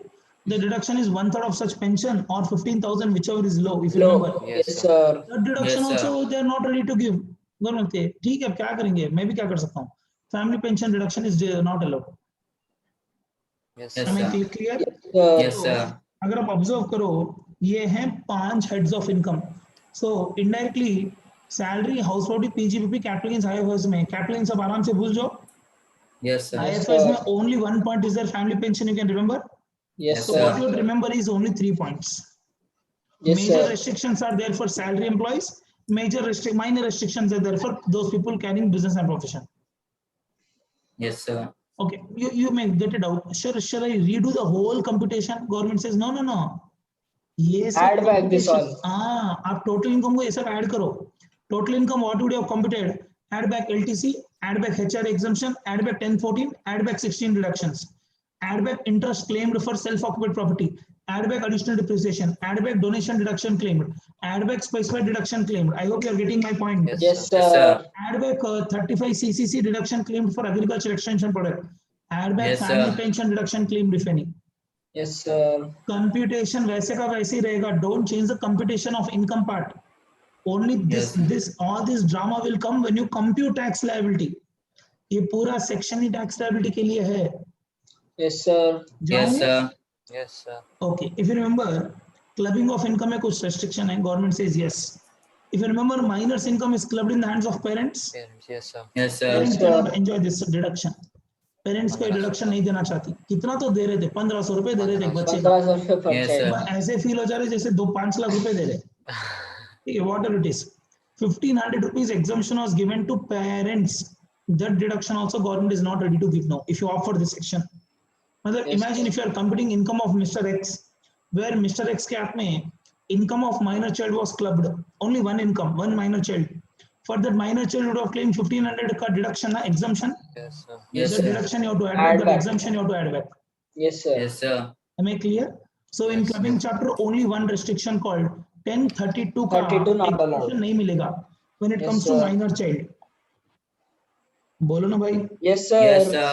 A: The deduction is 1/3 of such pension or 15,000 whichever is low, if you remember.
C: low.
D: Yes,
C: Yes,
D: sir.
C: sir.
A: That deduction
B: Yes, sir.
A: also they are not ready to give. Government से ठीक है, अब क्या करेंगे, मैं भी क्या कर सकता हूँ. Family pension deduction is not allowed.
D: Yes,
B: Yes,
A: हमें
B: sir.
A: Clear?
C: Yes, sir.
B: Yes, sir.
A: अगर आप ऑब्जर्व करो, ये हैं 5 heads of income. So indirectly salary, house property, PGBP, capital gains, IFS में कैपिटल गेन्स सब आराम से भूल जाओ.
B: Yes, sir.
A: IFS
C: sir.
A: में only one point is there, family pension, you can remember.
C: Yes,
B: Yes,
A: So
C: sir.
A: what you would remember is only 3 points.
C: Yes,
A: Major
C: sir.
A: restrictions are there for salary employees. Minor restrictions are there for those people carrying business and profession.
B: Yes, sir.
A: Okay, you may get it out. Shall I redo the whole computation? Government says no. ये सब
C: Add back this all.
A: हाँ, आप total income को ये सब add करो. Total income what would you have computed? Add back LTC, add back HR exemption, add back 1014, add back 16 deductions, add back interest claimed for self-occupied property, add back additional depreciation, add back donation deduction claimed, add back specified deduction claimed. I hope you are getting my point.
D: Yes,
C: Yes,
D: sir.
B: Yes,
C: sir.
B: sir.
A: Add back 35 CCC deduction claimed for agriculture extension product. Add back
B: Yes,
A: family
B: sir.
A: pension deduction claimed, if any.
C: Yes, sir.
A: Computation वैसे का वैसे ही रहेगा. Don't change the computation of income part. Only
B: Yes.
A: all this drama will come when you compute tax liability. ये पूरा section ही tax liability के लिए है.
C: Yes, sir.
B: Yes, sir.
D: Yes, sir.
A: Okay, if you remember, clubbing of income में कुछ restriction है. Government says yes. If you remember, minor's income is clubbed in the hands of parents.
D: Parents, yes, sir.
B: Yes, sir.
A: Parents
C: Yes, sir.
A: cannot enjoy this deduction. Parents को
D: 1500
A: deduction नहीं देना चाहती. कितना तो दे रहे थे, 1500 रुपए दे रहे थे एक बच्चे का.
C: 1500 रुपये per
B: Yes,
C: child.
B: sir.
A: बस ऐसे फील हो जा रहे जैसे 5 लाख रुपए दे रहे. ठीक है, whatever it is. 1500 rupees exemption was given to parents. That deduction also government is not ready to give now. If you opt for this section, मतलब
C: Yes,
A: imagine
C: sir.
A: if you are computing income of Mr. X, where Mr. X के हाथ में income of minor child was clubbed, only one income, one minor child. For that minor child would have claimed 1500 का deduction ना exemption.
D: Yes, sir.
B: Yes,
A: That
B: sir.
A: deduction you have to add back.
C: Add
A: That
C: back.
A: exemption you have to add back.
C: Yes, sir.
B: Yes, sir.
A: Am I clear? So in
D: Yes,
A: clubbing chapter only one restriction called 1032 का
C: 32 not allowed.
A: exemption नहीं मिलेगा when it
C: Yes,
A: comes to
C: sir.
A: minor child. बोलो ना भाई.
C: Yes, sir.
B: Yes, sir.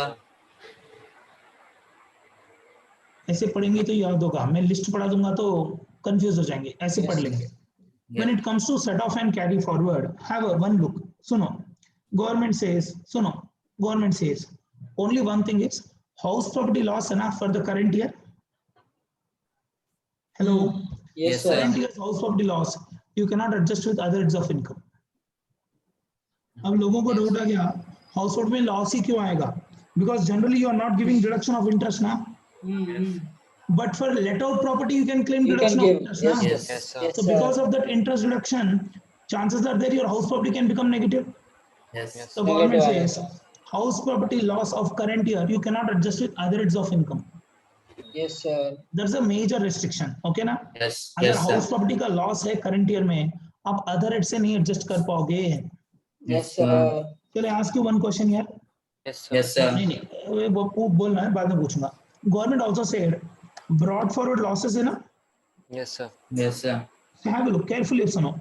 A: ऐसे पढ़ेंगे तो याद होगा. मैं लिस्ट पढ़ा दूंगा तो कंफ्यूज हो जाएंगे. ऐसे
C: Yes,
A: पढ़
C: sir.
A: लेंगे.
B: Yeah.
A: When it comes to set off and carry forward, have one look. सुनो, government says only one thing is house property loss enough for the current year. Hello.
C: Yes,
B: Yes,
C: sir.
B: sir.
A: Current year's house property loss you cannot adjust with other heads of income. अब लोगों को doubt आ गया, house hold में loss ही क्यों आएगा? Because generally you are not giving deduction of interest ना. But for let out property you can claim
C: You
A: deduction
C: can
A: of
C: give.
A: interest
C: Yes,
A: ना.
C: sir.
B: Yes.
D: Yes, sir.
C: Yes,
A: So
C: sir.
A: because of that interest deduction, chances are there your house property can become negative.
B: Yes.
D: Yes.
A: The government
C: Negative.
A: says house property loss of current year you cannot adjust with other heads of income.
C: Yes, sir.
A: That's a major restriction. Okay ना?
B: Yes.
A: अगर
B: Yes,
A: house
B: sir.
A: Property का loss है current year में, आप other head से नहीं adjust कर पाओगे.
C: Yes, sir.
A: चलिए आस्क यू वन क्वेश्चन यार.
D: Yes, sir.
B: Yes, sir.
A: नहीं वो बोलना है, बाद में पूछूंगा. Government also said broad forward losses है ना.
D: Yes, sir.
B: Yes, sir.
A: So have a look carefully. सुनो,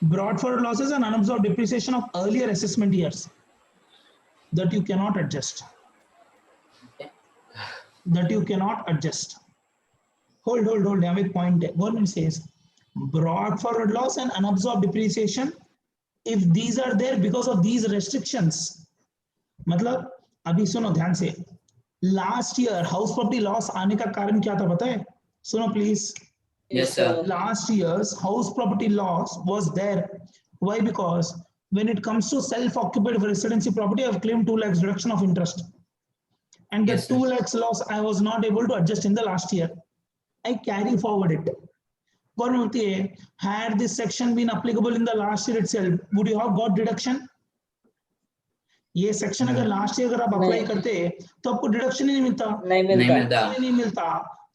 A: brought forward losses and unabsorbed depreciation of earlier assessment years that you cannot adjust. That you cannot adjust. Hold. यहाँ पे एक point है. Government says brought forward loss and unabsorbed depreciation if these are there because of these restrictions. मतलब अभी सुनो ध्यान से. Last year house property loss आने का कारण क्या था पता है? सुनो please.
B: Yes, sir.
A: Last year's house property loss was there. Why? Because when it comes to self-occupied residency property, I have claimed 2 lakhs reduction of interest. And the
B: Yes, sir.
A: 2 lakhs loss I was not able to adjust in the last year. I carry forward it. Government had this section been applicable in the last year itself, would you have got deduction? ये section अगर last year अगर आप apply करते तो आपको deduction ही नहीं मिलता.
C: नहीं मिलता.
A: नहीं मिलता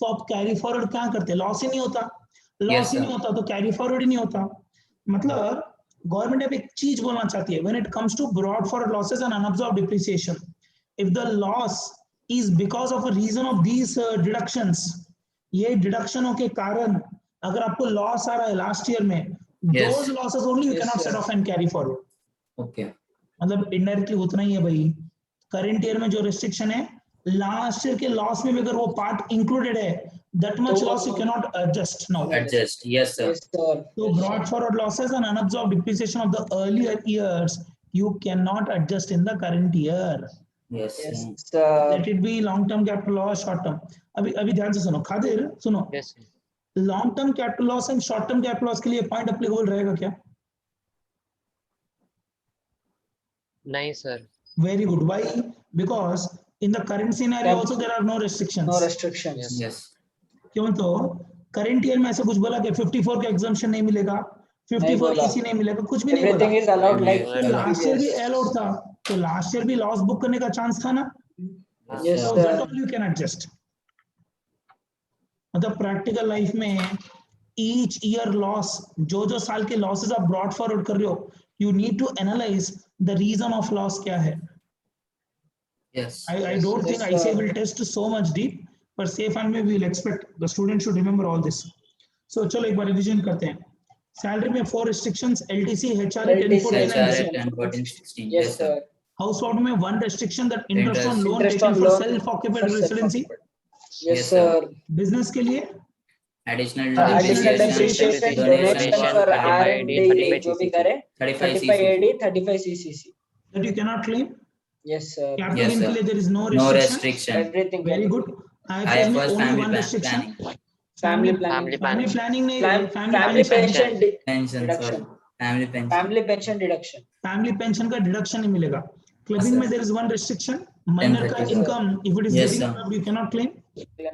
A: तो आप कैरी फॉरवर्ड क्या करते? लॉस ही नहीं होता.
B: Yes,
A: लॉस ही
B: sir.
A: नहीं होता तो कैरी फॉरवर्ड ही नहीं होता. मतलब गवर्नमेंट अब एक चीज बोलना चाहती है, when it comes to brought forward losses and unabsorbed depreciation, if the loss is because of a reason of these deductions, ये डिडक्शनों के कारण अगर आपको लॉस आ रहा है लास्ट ईयर में,
B: Yes.
A: Those losses only you
C: Yes,
A: can not
C: sir.
A: Set of and carry forward.
B: Okay.
A: मतलब इनडायरेक्टली उतना ही है भाई। करंट ईयर में जो रिस्ट्रिक्शन है, लास्ट ईयर के लॉस में भी अगर वो पार्ट इंक्लूडेड है, दैट मच
C: तो
A: loss you can not adjust now.
B: Adjust. Yes, sir.
C: Yes, sir.
A: So brought forward losses and unabsorbed depreciation of the earlier years you cannot adjust in the current year.
B: Yes,
C: Yes,
B: sir.
C: sir.
A: Let it be long term capital loss, short term. अभी अभी ध्यान से सुनो खादिर, सुनो
D: Yes, sir.
A: Long term capital loss and short term capital loss के लिए point applicable रहेगा क्या?
D: नहीं sir.
A: Very good. Why? Because in the current scenario
C: Cap-
A: also there are no restrictions.
C: No restrictions.
D: Yes.
B: Yes.
A: क्यों? तो current year में ऐसा कुछ बोला कि 54 का एग्जम्पशन नहीं मिलेगा, 54
C: बोला।
A: EC नहीं मिलेगा, कुछ भी नहीं बोला।
C: Everything is allowed like
B: Yes,
A: last year भी
C: previous.
A: अलाउड था, तो लास्ट ईयर भी लॉस बुक करने का चांस था ना।
C: Yes,
B: sir.
A: So
C: sir.
A: that all you can adjust. मतलब प्रैक्टिकल लाइफ में each year loss, जो साल के losses आप brought forward कर रहे हो, you need to analyze the reason of loss क्या है।
B: Yes.
A: I don't think
C: Yes,
A: ICAI
C: sir.
A: will test so much deep, but safe and we will expect the student should remember all this. So चलो एक बार revision करते हैं। Salary में 4 restrictions, LTC, HRA, 10, 14
B: HR
A: and
B: at 10, 14, 16.
C: Yes,
B: Yes, sir.
C: sir.
A: household में 1 restriction that interest on loan
C: Interest
A: taken
C: on
A: for
C: loan
A: self-occupied
C: for
A: residency।
C: Yes,
B: Yes, sir.
C: sir.
A: Business के लिए
B: Additional
C: Additional
B: depreciation,
C: depreciation,
B: donation
C: donation for
D: 35
C: R&D
D: AD,
C: जो भी करे
B: 35
C: 35
B: cc.
C: AD, 35 CCC.
A: that you cannot claim।
C: Yes, sir.
A: Capital
B: Yes,
A: gain
B: sir.
A: के लिए there is no
B: No
A: restriction।
B: restriction.
C: Everything.
A: Very
C: can
A: good।
C: be.
A: IFRS में
B: IFRS
A: only
B: family
A: 1 restriction।
B: planning.
C: Family
D: Family
C: planning.
A: family planning नहीं,
C: Family
A: family
C: pension
B: Pension,
C: deduction.
B: sorry. Family pension.
C: Family pension deduction.
A: Family pension का deduction नहीं मिलेगा। Clubbing
B: sir.
A: में there is one restriction, minor का
B: 1030, sir.
A: Income if it is
B: Yes,
A: getting
B: sir.
A: Clubbed you can not claim.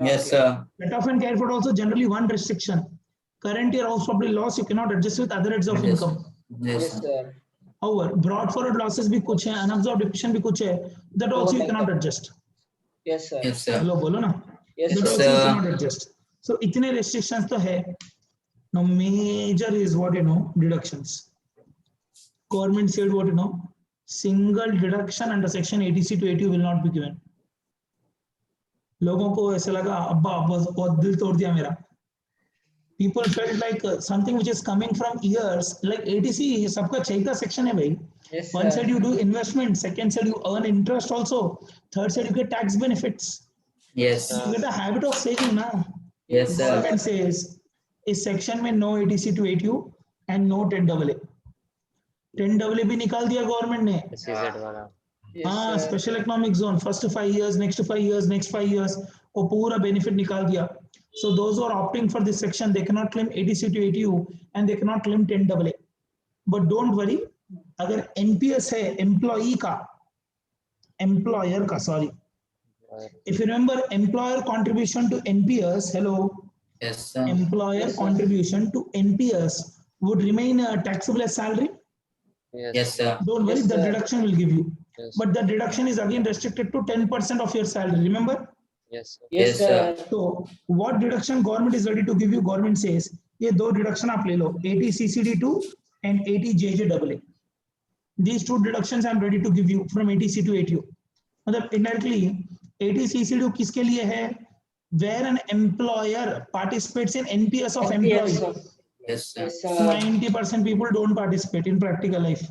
B: Yes, sir.
A: Let off and carry forward also generally one restriction, current year house property loss you cannot adjust with other heads of
B: Yes.
A: income।
B: Yes,
C: Yes,
B: sir.
C: sir.
A: However brought forward losses भी कुछ है, unabsorbed depreciation भी कुछ है, that also you cannot adjust।
C: Yes, sir.
B: Yes, sir.
A: Hello बोलो ना,
C: Yes,
A: that
C: sir.
A: also you
B: sir.
A: cannot adjust। So इतने restrictions तो है। Now major is what you know, deductions। Government said what you know, single deduction under section 80C to 80 will not be given। लोगों को ऐसा लगा अब्बा बहुत दिल तोड़ दिया मेरा। People felt like something which is coming from years, like 80C सबका चाहिए सेक्शन है भाई।
C: Yes,
A: One
C: sir.
A: side you do investment, second side you earn interest also, third side you get tax benefits,
B: Yes.
A: you get a habit of saving ना।
B: Yes, sir.
A: Government says इस section में no 80C to 80 and no 10AA। 10AA भी निकाल दिया government ने।
D: SEZ वाला।
C: Yes,
A: हाँ,
C: sir.
A: Special economic zone first 5 years, next 5 years, next 5 years वो पूरा बेनिफिट निकाल दिया। So those who are opting for this section they cannot claim 80C to 80U and they cannot claim 10AA। But don't worry, अगर NPS है employee का, employer का sorry, if you remember employer contribution to NPS, hello,
B: Yes, sir.
A: employer
C: Yes, sir.
A: contribution to NPS would remain taxable as salary।
B: Yes, sir.
A: Don't worry,
C: Yes,
A: the
C: sir.
A: deduction will give you,
D: Yes.
A: but the deduction is again restricted to 10% of your salary, remember।
D: Yes, sir.
C: Yes,
B: Yes,
C: sir.
A: So what deduction government is ready to give you? Government says ये दो deduction आप ले लो, 80 CCD2 and 80 JJAA। These two deductions I am ready to give you from 80C to 80U। मतलब indirectly 80 CCD2 किसके लिए है? Where an employer participates in NPS of employee।
C: NPS, sir.
B: Yes, sir.
C: Yes, sir.
A: 90% people don't participate in practical life।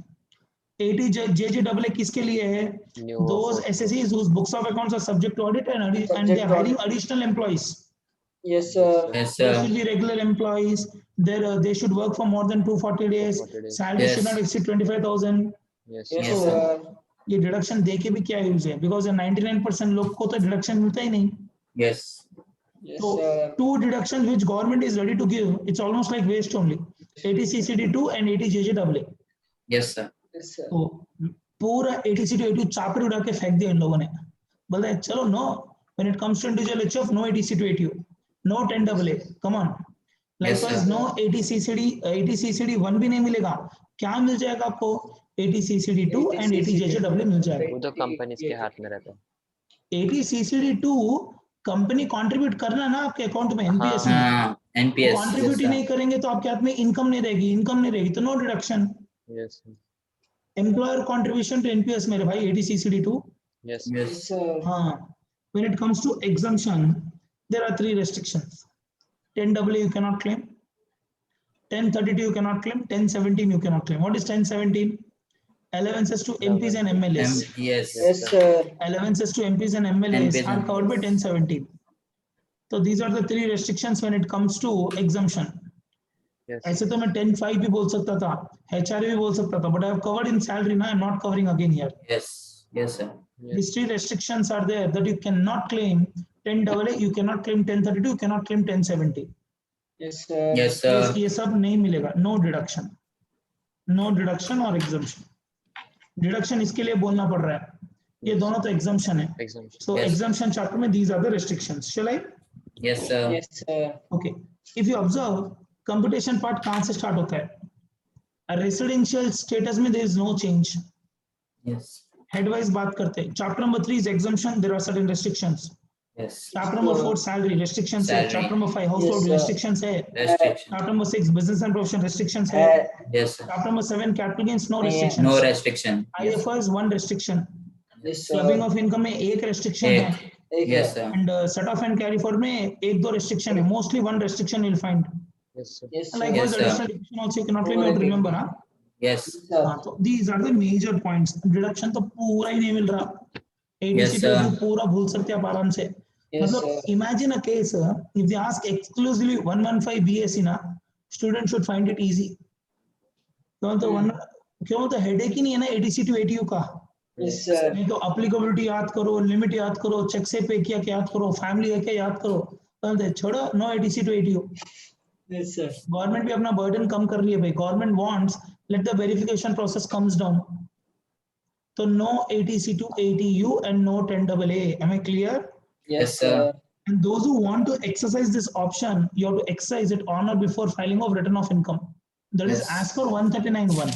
A: 80 JJAA किसके लिए है?
D: New
A: Those
D: workforce।
A: SSEs whose books of accounts are subject to audit and they
C: Subject
A: are
C: to
A: hiring
C: audit.
A: additional employees।
C: Yes, sir.
B: Yes,
A: They
B: sir.
A: should be regular employees. They should work for more than 240 days।
D: 240 days।
A: Salary
B: Yes.
A: should not exceed 25,000।
D: Yes,
C: Yes,
B: Yes,
C: sir.
B: sir.
A: ये deduction दे के भी क्या use है? Because 99% लोग को तो deduction मिलता ही नहीं।
B: Yes.
C: Yes,
A: So
C: sir.
A: two deductions which government is ready to give, it's almost like waste only, 80 CCD2 and 80 JJAA।
B: Yes, sir.
C: Yes, sir.
A: तो पूरा 80C to 80 चापड़ उड़ा के फेंक दिया इन लोगों ने। बोलते हैं चलो no, when it comes to individual HF, no 80C to 80U, no 10AA, come on।
B: Yes,
A: Likewise
B: sir.
A: no 80 CCD1 भी नहीं मिलेगा। क्या मिल जाएगा आपको? 80 CCD2 and 80 JJAA मिल जाएगा।
D: वो तो कंपनीज के हाथ में रहता है।
A: 80 CCD2 कंपनी कंट्रीब्यूट करना ना आपके अकाउंट में एनपीएस में।
B: NPS.
A: कंट्रीब्यूट
B: Yes,
A: ही
B: sir.
A: नहीं करेंगे तो आपके हाथ में इनकम नहीं रहेगी तो no deduction.
D: Yes, sir.
A: Employer contribution to NPS मेरे भाई 80 CCD2।
D: Yes, sir.
C: Yes,
B: Yes.
C: sir.
A: हाँ, when it comes to exemption, there are 3 restrictions. 10AA you cannot claim, 1032 you cannot claim, 1017 you cannot claim। What is 1017? allowances to MPs and MLAs.
B: Yes.
C: Yes, sir.
A: Allowances to MPs and MLAs
B: MPs
A: are
B: and
A: covered by
B: MLAs.
A: 1017. So these are the three restrictions when it comes to exemption.
D: Yes.
A: ऐसे तो मैं 10(5) भी बोल सकता था, HRA भी बोल सकता था, but I have covered in salary now. I'm not covering again here.
B: Yes. Yes, sir.
A: These three restrictions are there that you cannot claim 10AA, you cannot claim 1032, you cannot claim 1070.
C: Yes, sir.
B: Yes, sir.
A: ये सब नहीं मिलेगा. No deduction. No deduction or exemption. Deduction इसके लिए बोलना पड़ रहा है. ये दोनों तो exemption है.
D: Exemption.
A: So
B: Yes.
A: exemption chapter में these are the restrictions. Shall I?
B: Yes, sir.
C: Yes, sir.
A: Okay. If you observe, computation part कहाँ से start होता है? A residential status में there is no change.
B: Yes.
A: Headwise बात करते हैं. Chapter number 3 is exemption. There are certain restrictions.
B: Yes.
A: Chapter number 4 salary restrictions है.
B: Salary.
A: Chapter number 5 household
C: Yes, sir.
A: restrictions है.
B: Restriction.
A: Chapter number 6 business and profession restrictions है.
B: Yes, sir.
A: Chapter number 7 capital gains no
C: नहीं है.
A: restrictions.
B: No restriction. Yes.
A: IFRS 1 restriction.
C: Yes, sir.
A: Clubbing of income में एक restriction है.
B: Eight.
C: एक
B: Yes,
C: है.
B: sir.
A: And set off and carry forward में एक दो restriction है. Mostly one restriction you'll find.
D: Yes, sir.
C: Yes, sir.
A: Likewise,
B: Yes, sir.
A: additional deduction also you cannot claim. You have to remember, huh?
B: Yes.
C: Sir.
A: हाँ, तो these are the major points. Deduction तो पूरा ही नहीं मिल रहा.
B: Yes,
A: ADC
B: sir.
A: तो पूरा भूल सकते हैं आप आराम से.
C: Yes,
A: मतलब
C: sir.
A: imagine a case if they ask exclusively 115 BSc ना, student should find it easy. तो वन क्यों तो हेडेक ही नहीं है ना ADC to ATU का.
C: Yes, sir.
A: नहीं तो applicability याद करो, लिमिट याद करो, चेक से पे किया क्या याद करो, फैमिली है क्या याद करो. तो छोड़ो no ADC to ATU.
C: Yes, sir.
A: Government भी अपना बर्डन कम कर रही है भाई. Government wants let the verification process comes down. तो no ATC to ATU and no 10AA. Am I clear?
C: Yes,
B: Yes, sir.
C: sir.
A: And those who want to exercise this option, you have to exercise it on or before filing of return of income. That is
B: Yes.
A: as per 139(1).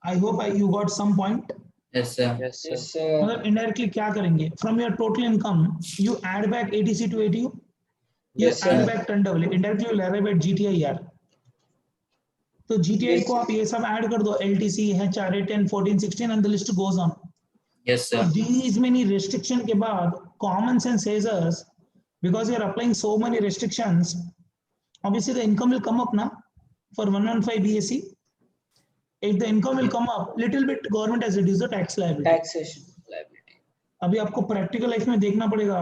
A: I hope you got some point.
B: Yes, sir.
D: Yes, sir.
C: Yes, sir.
A: मतलब indirectly क्या करेंगे? From your total income, you add back ATC to ATU. You
C: Yes,
A: add
C: sir.
A: back 10AA. Indirectly you'll arrive at GTI यार. तो GTI
C: Yes.
A: को आप ये सब add कर दो. LTC, HRA 10, 14, 16 and the list goes on.
B: Yes,
A: So
B: sir.
A: these many restriction के बाद common sense says us, because you are applying so many restrictions, obviously the income will come up now for 115 BSc. If the income will come up, little bit government has reduced the tax liability.
C: Taxation liability.
A: अभी आपको practical life में देखना पड़ेगा.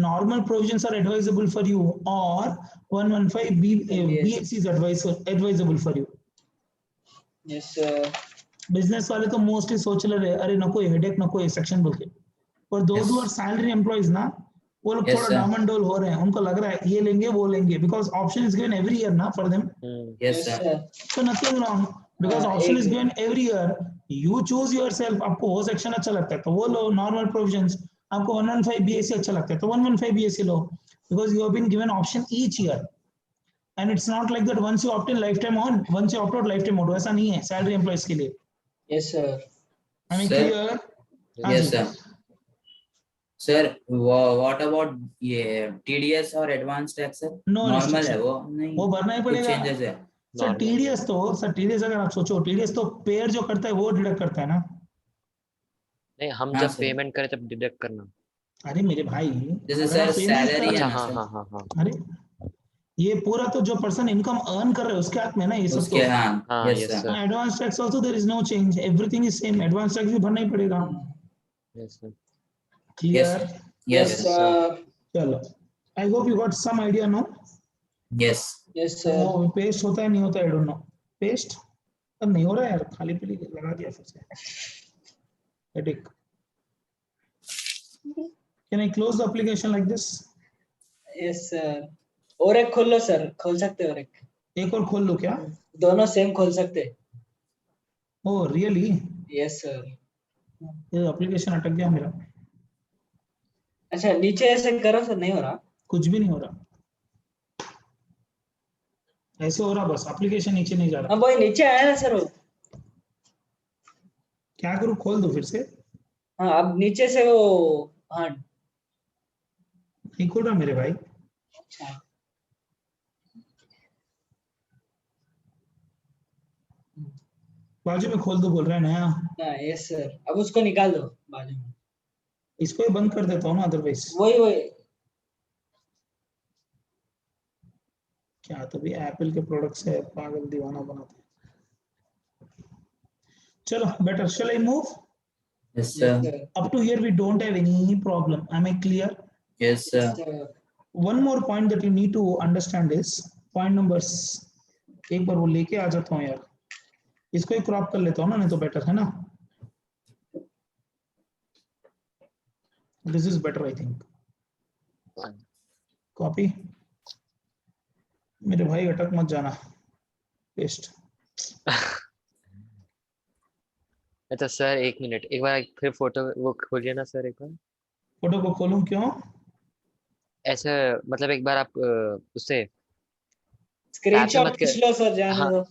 A: Normal provisions are advisable for you, or 115 BSc is advisable for you.
C: Yes, sir.
A: Business वाले तो mostly सोच ले रहे अरे नको हेडेक नको सेक्शन बोल के. पर those
B: Yes.
A: Who are salary employees ना, वो लोग
B: Yes,
A: थोड़ा
B: sir.
A: डामंडोल हो रहे हैं. उनको लग रहा है ये लेंगे वो लेंगे, because option is given every year ना for them.
B: Yes, sir.
A: So nothing wrong, because
C: हाँ,
A: ऑप्शन इज
C: एक-
A: given every year. You choose yourself. आपको वो सेक्शन अच्छा लगता है तो वो लो, नॉर्मल प्रोविजंस. आपको 115 BSc अच्छा लगता है तो 115 BSc लो, because you have been given option each year. And it's not like that once you opt in life time on, once you opt out life time out. ऐसा नहीं है salary employees के लिए.
C: Yes, sir.
A: I am
B: Sir.
A: Clear?
B: Yes, sir. Sir, what about ये TDS और advance tax, sir?
A: No
B: Normal
A: restriction.
B: है वो नहीं.
A: वो भरना ही
B: कुछ
A: पड़ेगा.
B: changes है.
A: सर टीडीएस तो अगर आप सोचो टीडीएस तो पेयर जो करता है वो डिडक्ट करता है ना.
D: नहीं, हम
B: हाँ,
D: जब
B: sir.
D: पेमेंट करें तब डिडक्ट करना.
A: अरे मेरे भाई,
B: जैसे
A: अगर आप
B: सर
A: payment कर
B: salary
A: रहे
B: है
A: हैं,
D: अच्छा,
B: ना,
D: हाँ
B: sir?
D: हाँ हाँ हाँ.
A: अरे ये पूरा तो जो पर्सन इनकम अर्न कर रहे हैं उसके हाथ में ना ये सब.
B: उसके
A: तो
B: हाँ.
D: हाँ,
B: Yes,
D: yes,
B: sir.
D: sir.
A: Advance tax also there is no change. Everything is same. Advance tax भी भरना ही पड़ेगा.
D: Yes, sir.
A: Clear?
B: Yes,
C: Yes,
B: sir.
C: sir.
A: चलो, I hope you got some idea. No
B: Yes.
C: Yes, sir.
A: वो paste होता है नहीं होता, आई डोंट नो. पेस्ट पर नहीं हो रहा है यार, खाली पीली लगा दिया फिर से. Headache. Can I close the application like this?
C: Yes, sir. और एक खोल लो सर, खोल सकते हो और एक.
A: एक और खोल लो क्या?
C: दोनों सेम खोल सकते.
A: Oh really?
C: Yes, sir.
A: ये एप्लीकेशन अटक गया मेरा.
C: अच्छा नीचे ऐसे करो सर, नहीं हो रहा.
A: कुछ भी नहीं हो रहा. ऐसे हो रहा बस, एप्लीकेशन नीचे नहीं जा रहा.
C: हाँ वही नीचे आया ना सर वो.
A: क्या करूँ, खोल दो फिर से?
C: हाँ अब नीचे से वो. हाँ.
A: नहीं खोल रहा मेरे भाई.
C: अच्छा.
A: बाजू में खोल दो बोल रहा है नया.
C: हाँ यस सर. अब उसको निकाल दो बाजू में.
A: इसको ही बंद कर देता हूँ ना, अदरवाइज
C: वही.
A: क्या तो भी एप्पल के प्रोडक्ट्स है, पागल दीवाना बनाते हैं. चलो better. Shall I move?
B: Yes,
C: Yes,
B: sir.
C: sir.
A: Up to here we don't have any problem. Am I clear?
B: Yes, sir.
C: Yes, sir.
A: One more point that you need to understand is point number एक बार वो लेके आ जाता हूँ यार, इसको ही crop कर लेता हूँ ना, नहीं तो बेटर है ना. This is better I think. Copy. मेरे भाई अटक मत जाना. Paste.
D: अच्छा सर, एक मिनट, एक बार फिर फोटो वो खोलिए ना सर, एक बार
A: फोटो को खोलूं क्यों?
D: ऐसे, मतलब एक बार आप उससे
C: स्क्रीनशॉट
D: मत
C: खींच लो सर, जाने
D: हाँ।
C: दो.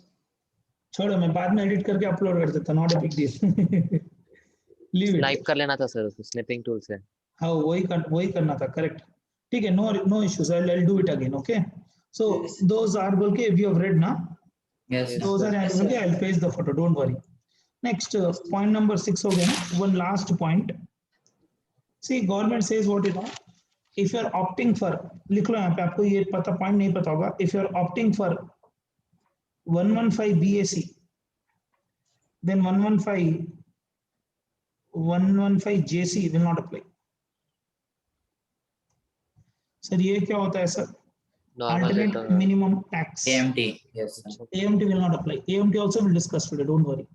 A: छोड़ो, मैं बाद में एडिट करके अपलोड कर देता. Not a big deal. Leave
D: snipe
A: it.
D: कर लेना था सर उसको स्निपिंग टूल से.
A: हाँ वही करना था. करेक्ट. ठीक है. No issues. I'll do it again. Okay. So
C: Yes.
A: those are बोल के if you have read ना,
B: Yes, sir.
A: those are
C: Yes,
A: बोल के
C: sir.
A: I'll paste the photo. Don't worry. Next point number 6 हो गया ना. One last point. See, government says what it is. If you are opting for, लिख लो यहाँ पे, आपको ये पता पॉइंट नहीं पता होगा. If you are opting for 115 BAC, then 115 JC will not apply. Sir ये क्या होता है sir?
D: Normal rate
A: Alternate minimum tax.
B: AMT. Yes, sir.
A: AMT will not apply. AMT also will discuss today. Don't worry.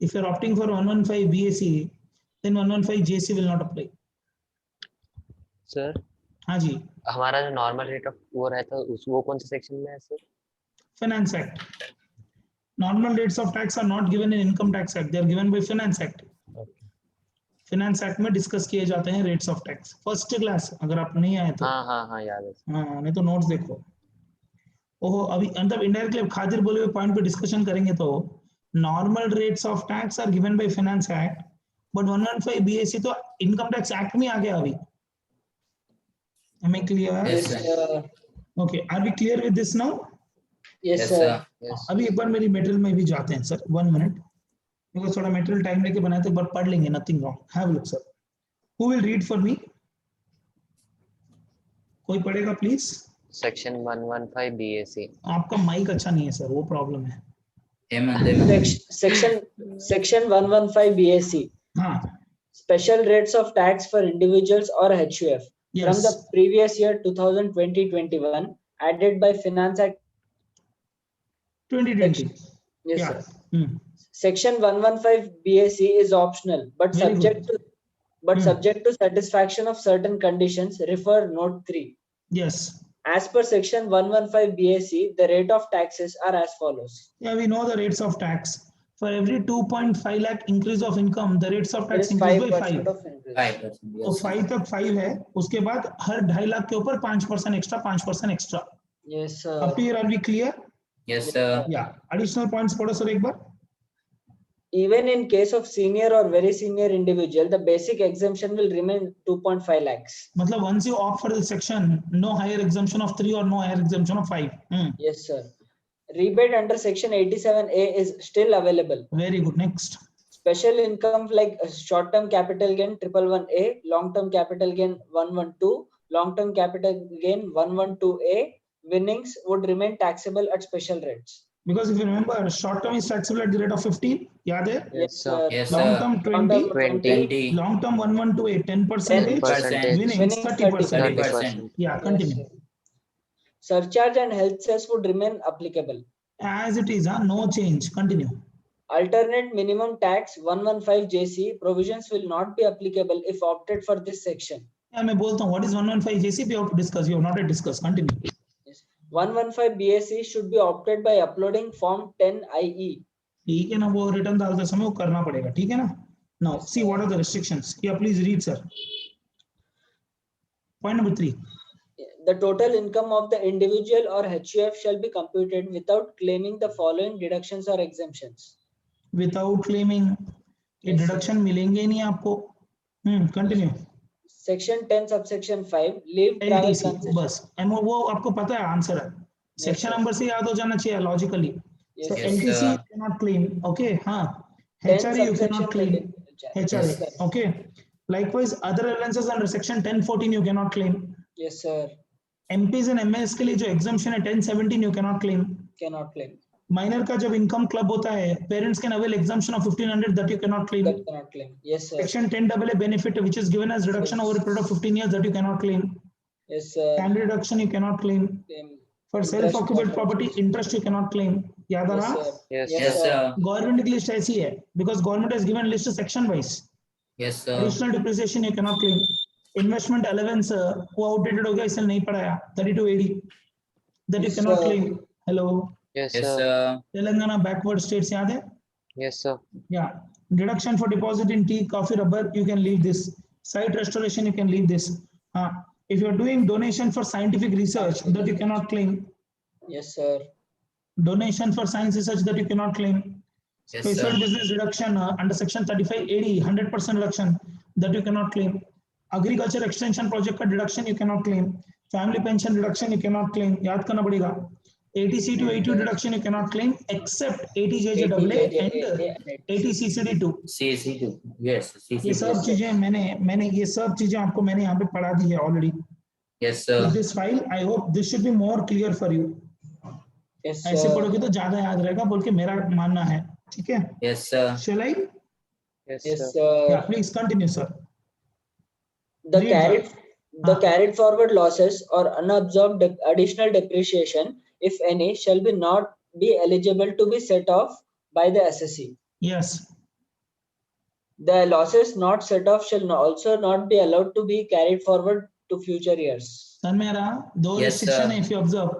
A: If you are opting for 115 BAC, then 115 JC will not apply.
D: Sir
A: हाँ जी.
D: हमारा जो normal rate of वो रहता है वो कौन से section में है sir?
A: Finance Act. Normal rates of tax are not given in Income Tax Act. They are given by Finance Act. Finance Act में डिस्कस किए जाते हैं rates of tax. First class अगर आप नहीं आए तो.
D: हाँ याद है.
A: हाँ, नहीं तो नोट्स देखो. ओहो, अभी मतलब इनडायरेक्टली खातिर बोले हुए पॉइंट पे डिस्कशन करेंगे तो normal rates of tax are given by finance act, but 115 BSC तो इनकम टैक्स एक्ट में आ गया अभी. Am I clear?
B: Yes,
C: Yes,
B: sir.
C: sir.
A: Okay, are we clear with this now?
C: Yes,
B: Yes,
C: sir.
B: sir.
D: Yes.
A: अभी एक बार मेरी material में भी जाते हैं सर. 1 मिनट, बिकॉज थोड़ा मेटेरियल टाइम लेके बनाए तो एक बार पढ़ लेंगे. Nothing wrong. Have a look sir. Who will read for me? कोई पढ़ेगा प्लीज?
D: Section 115 BAC.
A: आपका माइक अच्छा नहीं है सर, वो प्रॉब्लम है.
C: Section 115 BAC.
A: हाँ.
C: Special rates of tax for individuals or HUF
A: Yes.
C: from the previous year 2020-21 added by Finance Act.
A: 2020.
C: Yes,
A: Yeah.
C: sir. Section 115 BAC is optional, but
A: Very
C: subject
A: good.
C: to subject to satisfaction of certain conditions. Refer note 3.
A: Yes.
C: As per section 115 BAC, the rate of taxes are as follows.
A: Yeah, we know the rates of tax. For every 2.5 lakh increase of income, the rates of
C: There
A: tax
C: is
A: increase by
C: 5%
A: 5.
C: of increase.
B: 5%.
A: तो
B: Yes, sir.
A: 5 तक 5 है. उसके बाद हर 2.5 लाख के ऊपर 5% extra, 5% extra.
C: Yes, sir.
A: Up to here are we clear?
B: Yes, sir.
A: Yeah. Additional points पढ़ो sir एक बार.
C: Even in case of senior or very senior individual, the basic exemption will remain 2.5 lakhs.
A: मतलब once you opt for the section, no higher exemption of 3 or no higher exemption of 5.
C: Yes, sir. Rebate under section 87A is still available.
A: Very good. Next.
C: Special income like short-term capital gain 111A, long-term capital gain 112, long-term capital gain 112A, winnings would remain taxable at special rates.
A: Because if you remember, short term is taxable at the rate of 15. याद है?
C: Yes, sir.
B: Yes,
A: Long
B: sir.
A: term 20.
C: Long-term
D: 20.
B: 20.
A: Long term 112, 10%.
D: 10%.
A: Winnings
C: Winnings
A: 30%.
B: 30%.
A: Yeah,
C: Yes,
A: continue.
C: sir. Surcharge and health cess would remain applicable.
A: As it is, no change. Continue.
C: Alternate minimum tax 115 JC provisions will not be applicable if opted for this section.
A: Yeah, मैं बोलता हूँ, what is 115 JC? We have to discuss. You have not yet discussed. Continue.
C: 115 BAC should be opted by uploading form 10IE.
A: ठीक है ना, वो return डालते समय वो करना पड़ेगा. ठीक है ना? Now, see what are the restrictions. Yeah, please read, sir. Point number 3.
C: The total income of the individual or HUF shall be computed without claiming the following deductions or exemptions.
A: Without claiming, ये
C: Yes, sir.
A: deduction मिलेंगे ही नहीं आपको. Continue.
C: Section 10 subsection 5 leave travel
A: LTC
C: concession.
A: बस. वो आपको पता है answer है. Section
C: sir.
A: नंबर से याद हो जाना चाहिए logically.
C: Yes,
A: So
C: sir.
A: LTC
B: sir.
A: you cannot claim. Okay, हाँ.
C: 10
A: HRA you cannot
C: subsection
A: claim.
C: Yes,
A: HRA.
C: sir.
A: Okay. Likewise, other allowances under section 1014 you cannot claim.
C: Yes, sir.
A: MPs and MS के लिए जो exemption है 1017 you cannot claim.
C: Cannot claim.
A: Minor का जब income club होता है, parents can avail exemption of 1500 that you cannot claim.
C: That cannot claim. Yes, sir.
A: Section 10AA benefit which is given as reduction
C: Yes.
A: over a period of 15 years that you cannot claim.
C: Yes, sir.
A: Salary reduction you cannot claim.
C: Claim.
A: For
C: Interest
A: self-occupied
C: cannot
A: property
C: claim.
A: interest you cannot claim. याद आ
C: Yes,
A: रहा?
C: sir.
D: Yes,
B: Yes,
C: sir.
B: sir.
A: Government की list ऐसी है because government has given list section wise.
B: Yes, sir.
A: Additional depreciation you cannot claim. Investment allowance वो outdated हो गया इसलिए नहीं पढ़ाया 3280 that you
C: Yes,
A: cannot
C: sir.
A: claim. Hello.
D: yes,
B: Yes,
D: sir.
B: sir.
A: Telangana backward states याद है?
D: Yes, sir.
A: Yeah. Deduction for deposit in tea, coffee, rubber you can leave this. Site restoration you can leave this. If you are doing donation for scientific research that you cannot claim.
C: Yes, sir.
A: Donation for science research that you cannot claim.
B: Yes,
A: Special
B: sir.
A: business reduction under section 3580 100% reduction that you cannot claim. Agriculture extension project का deduction you cannot claim. Family pension reduction you cannot claim. याद करना पड़ेगा. 80C to 82 deduction you cannot claim except 80JJAA and 80CCD2.
B: CC2. Yes,
A: ये
B: CC2.
A: सब चीजें मैंने ये सब चीजें आपको मैंने यहाँ पे पढ़ा दी है already.
B: Yes, sir.
A: With this file, I hope this should be more clear for you.
C: Yes,
A: ऐसे
C: sir.
A: पढ़ोगे तो ज्यादा याद रहेगा बोल के मेरा मानना है. ठीक है?
B: Yes, sir.
A: Shall I?
D: Yes,
C: Yes,
D: sir.
C: sir.
A: Yeah, please continue, sir.
C: The
A: Read
C: carried
A: that.
C: the carried forward losses or unabsorbed additional depreciation, if any, shall be not be eligible to be set off by the assessee.
A: Yes.
C: The losses not set off shall also not be allowed to be carried forward to future years.
A: Son मेरा दो
B: Yes,
A: restriction
B: sir.
A: है if you observe.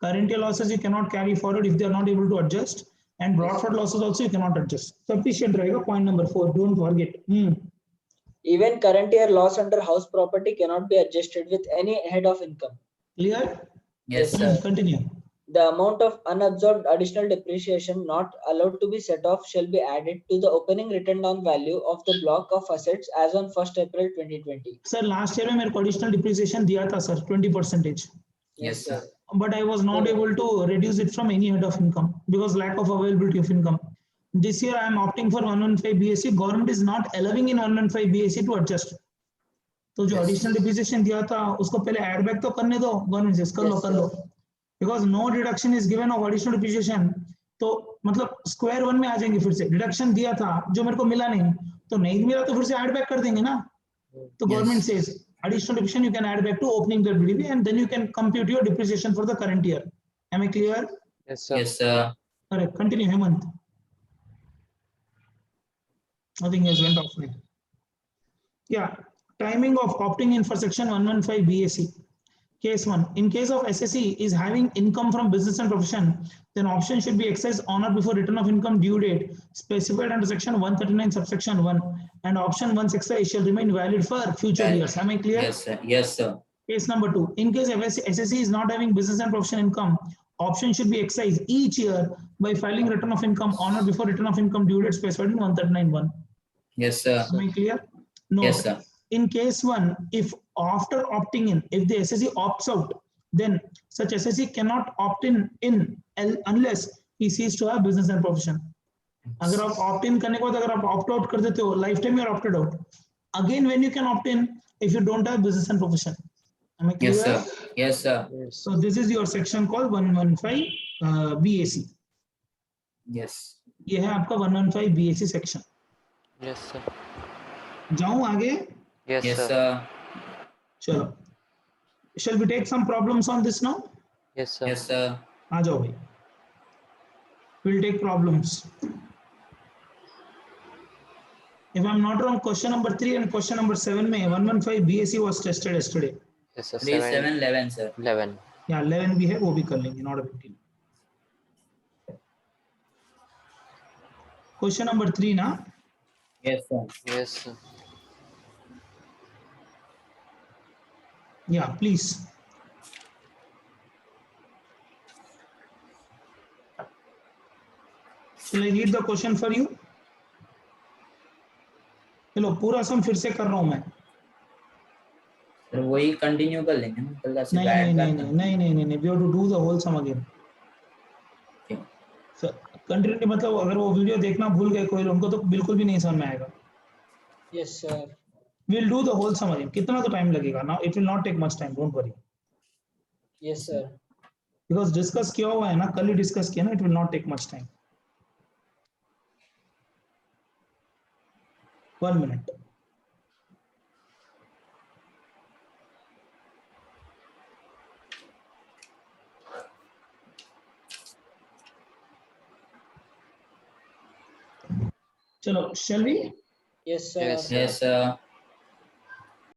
A: Current year losses you cannot carry forward if they are not able to adjust, and brought forward losses also you cannot adjust. Sufficient रहेगा point number 4. Don't forget.
C: Even current year loss under house property cannot be adjusted with any head of income.
A: Clear?
B: Yes, sir.
A: Continue.
C: The amount of unabsorbed additional depreciation not allowed to be set off shall be added to the opening written down value of the block of assets as on 1st April 2020.
A: Sir, last year में मेरे को additional depreciation दिया था sir 20%.
B: Yes, sir.
A: But I was not able to reduce it from any head of income because lack of availability of income. This year I am opting for 115 BSc. Government is not allowing in 115 BSc to adjust. तो जो
B: Yes.
A: additional depreciation दिया था उसको पहले add back तो करने दो government से कर लो because no deduction is given of additional depreciation. तो मतलब square one में आ जाएंगे फिर से deduction दिया था जो मेरे को मिला नहीं तो नहीं मिला तो फिर से add back कर देंगे ना. तो government says additional depreciation you can add back to opening the BDV and then you can compute your depreciation for the current year. Am I clear?
D: Yes, sir.
B: Yes, sir.
A: Correct. Continue, Hemant. Nothing has went off. Yeah. Timing of opting in for section 115 BAC. Case 1. In case of SSE is having income from business and profession, then option should be exercised on or before return of income due date specified under section 139 subsection 1 and option 1 exercise shall remain valid for future
B: Valid.
A: years. Am I clear?
B: Yes, sir. Yes, sir.
A: Case number 2. In case SSE is not having business and profession income, option should be exercised each year by filing return of income on or before return of income due date specified in 139(1).
B: Yes, sir.
A: Am I clear? No.
B: Yes, sir.
A: In case 1, if after opting in, if the SSE opts out, then such SSE cannot opt in unless he ceases to have business and profession. अगर आप opt in करने के बाद अगर आप opt out कर देते हो, lifetime you are opted out. Again, when you can opt in if you don't have business and profession. Am I clear?
B: Yes, sir. Yes, sir.
D: Yes.
A: So this is your section called 115 BAC.
B: Yes.
A: ये है आपका 115 BAC section.
D: Yes, sir.
A: जाऊं आगे?
D: Yes,
B: Yes,
D: sir.
B: sir.
A: चलो. Shall we take some problems on this now?
D: Yes, sir.
B: Yes, sir.
A: आ जाओ भाई. We'll take problems. If I'm not wrong, question number 3 and question number 7 में 115 BAC was tested yesterday.
D: Yes, sir.
B: 3, 7, 11, sir.
D: 11.
A: Yeah, 11 भी है वो भी कर लेंगे, not a big deal. Question number 3 ना?
B: Yes, sir.
D: Yes, sir.
A: Yeah, please. Shall I read the question for you? चलो पूरा सम फिर से कर रहा हूं मैं.
B: Sir, वही कंटिन्यू कर लेंगे ना कल से
A: नहीं
B: बैठ
A: नहीं नहीं नहीं नहीं नहीं नहीं we have to do the whole sum again.
B: Okay.
A: Sir continue मतलब अगर वो वीडियो देखना भूल गए कोई उनको तो बिल्कुल भी नहीं समझ में आएगा.
C: Yes, sir.
A: We'll do the whole sum again. कितना तो टाइम लगेगा? Now it will not take much time. Don't worry.
C: Yes, sir.
A: Because discuss किया हुआ है ना, कल ही डिस्कस किया ना, it will not take much time. 1 minute. चलो, shall we?
C: Yes, sir.
D: Yes,
B: Yes, sir.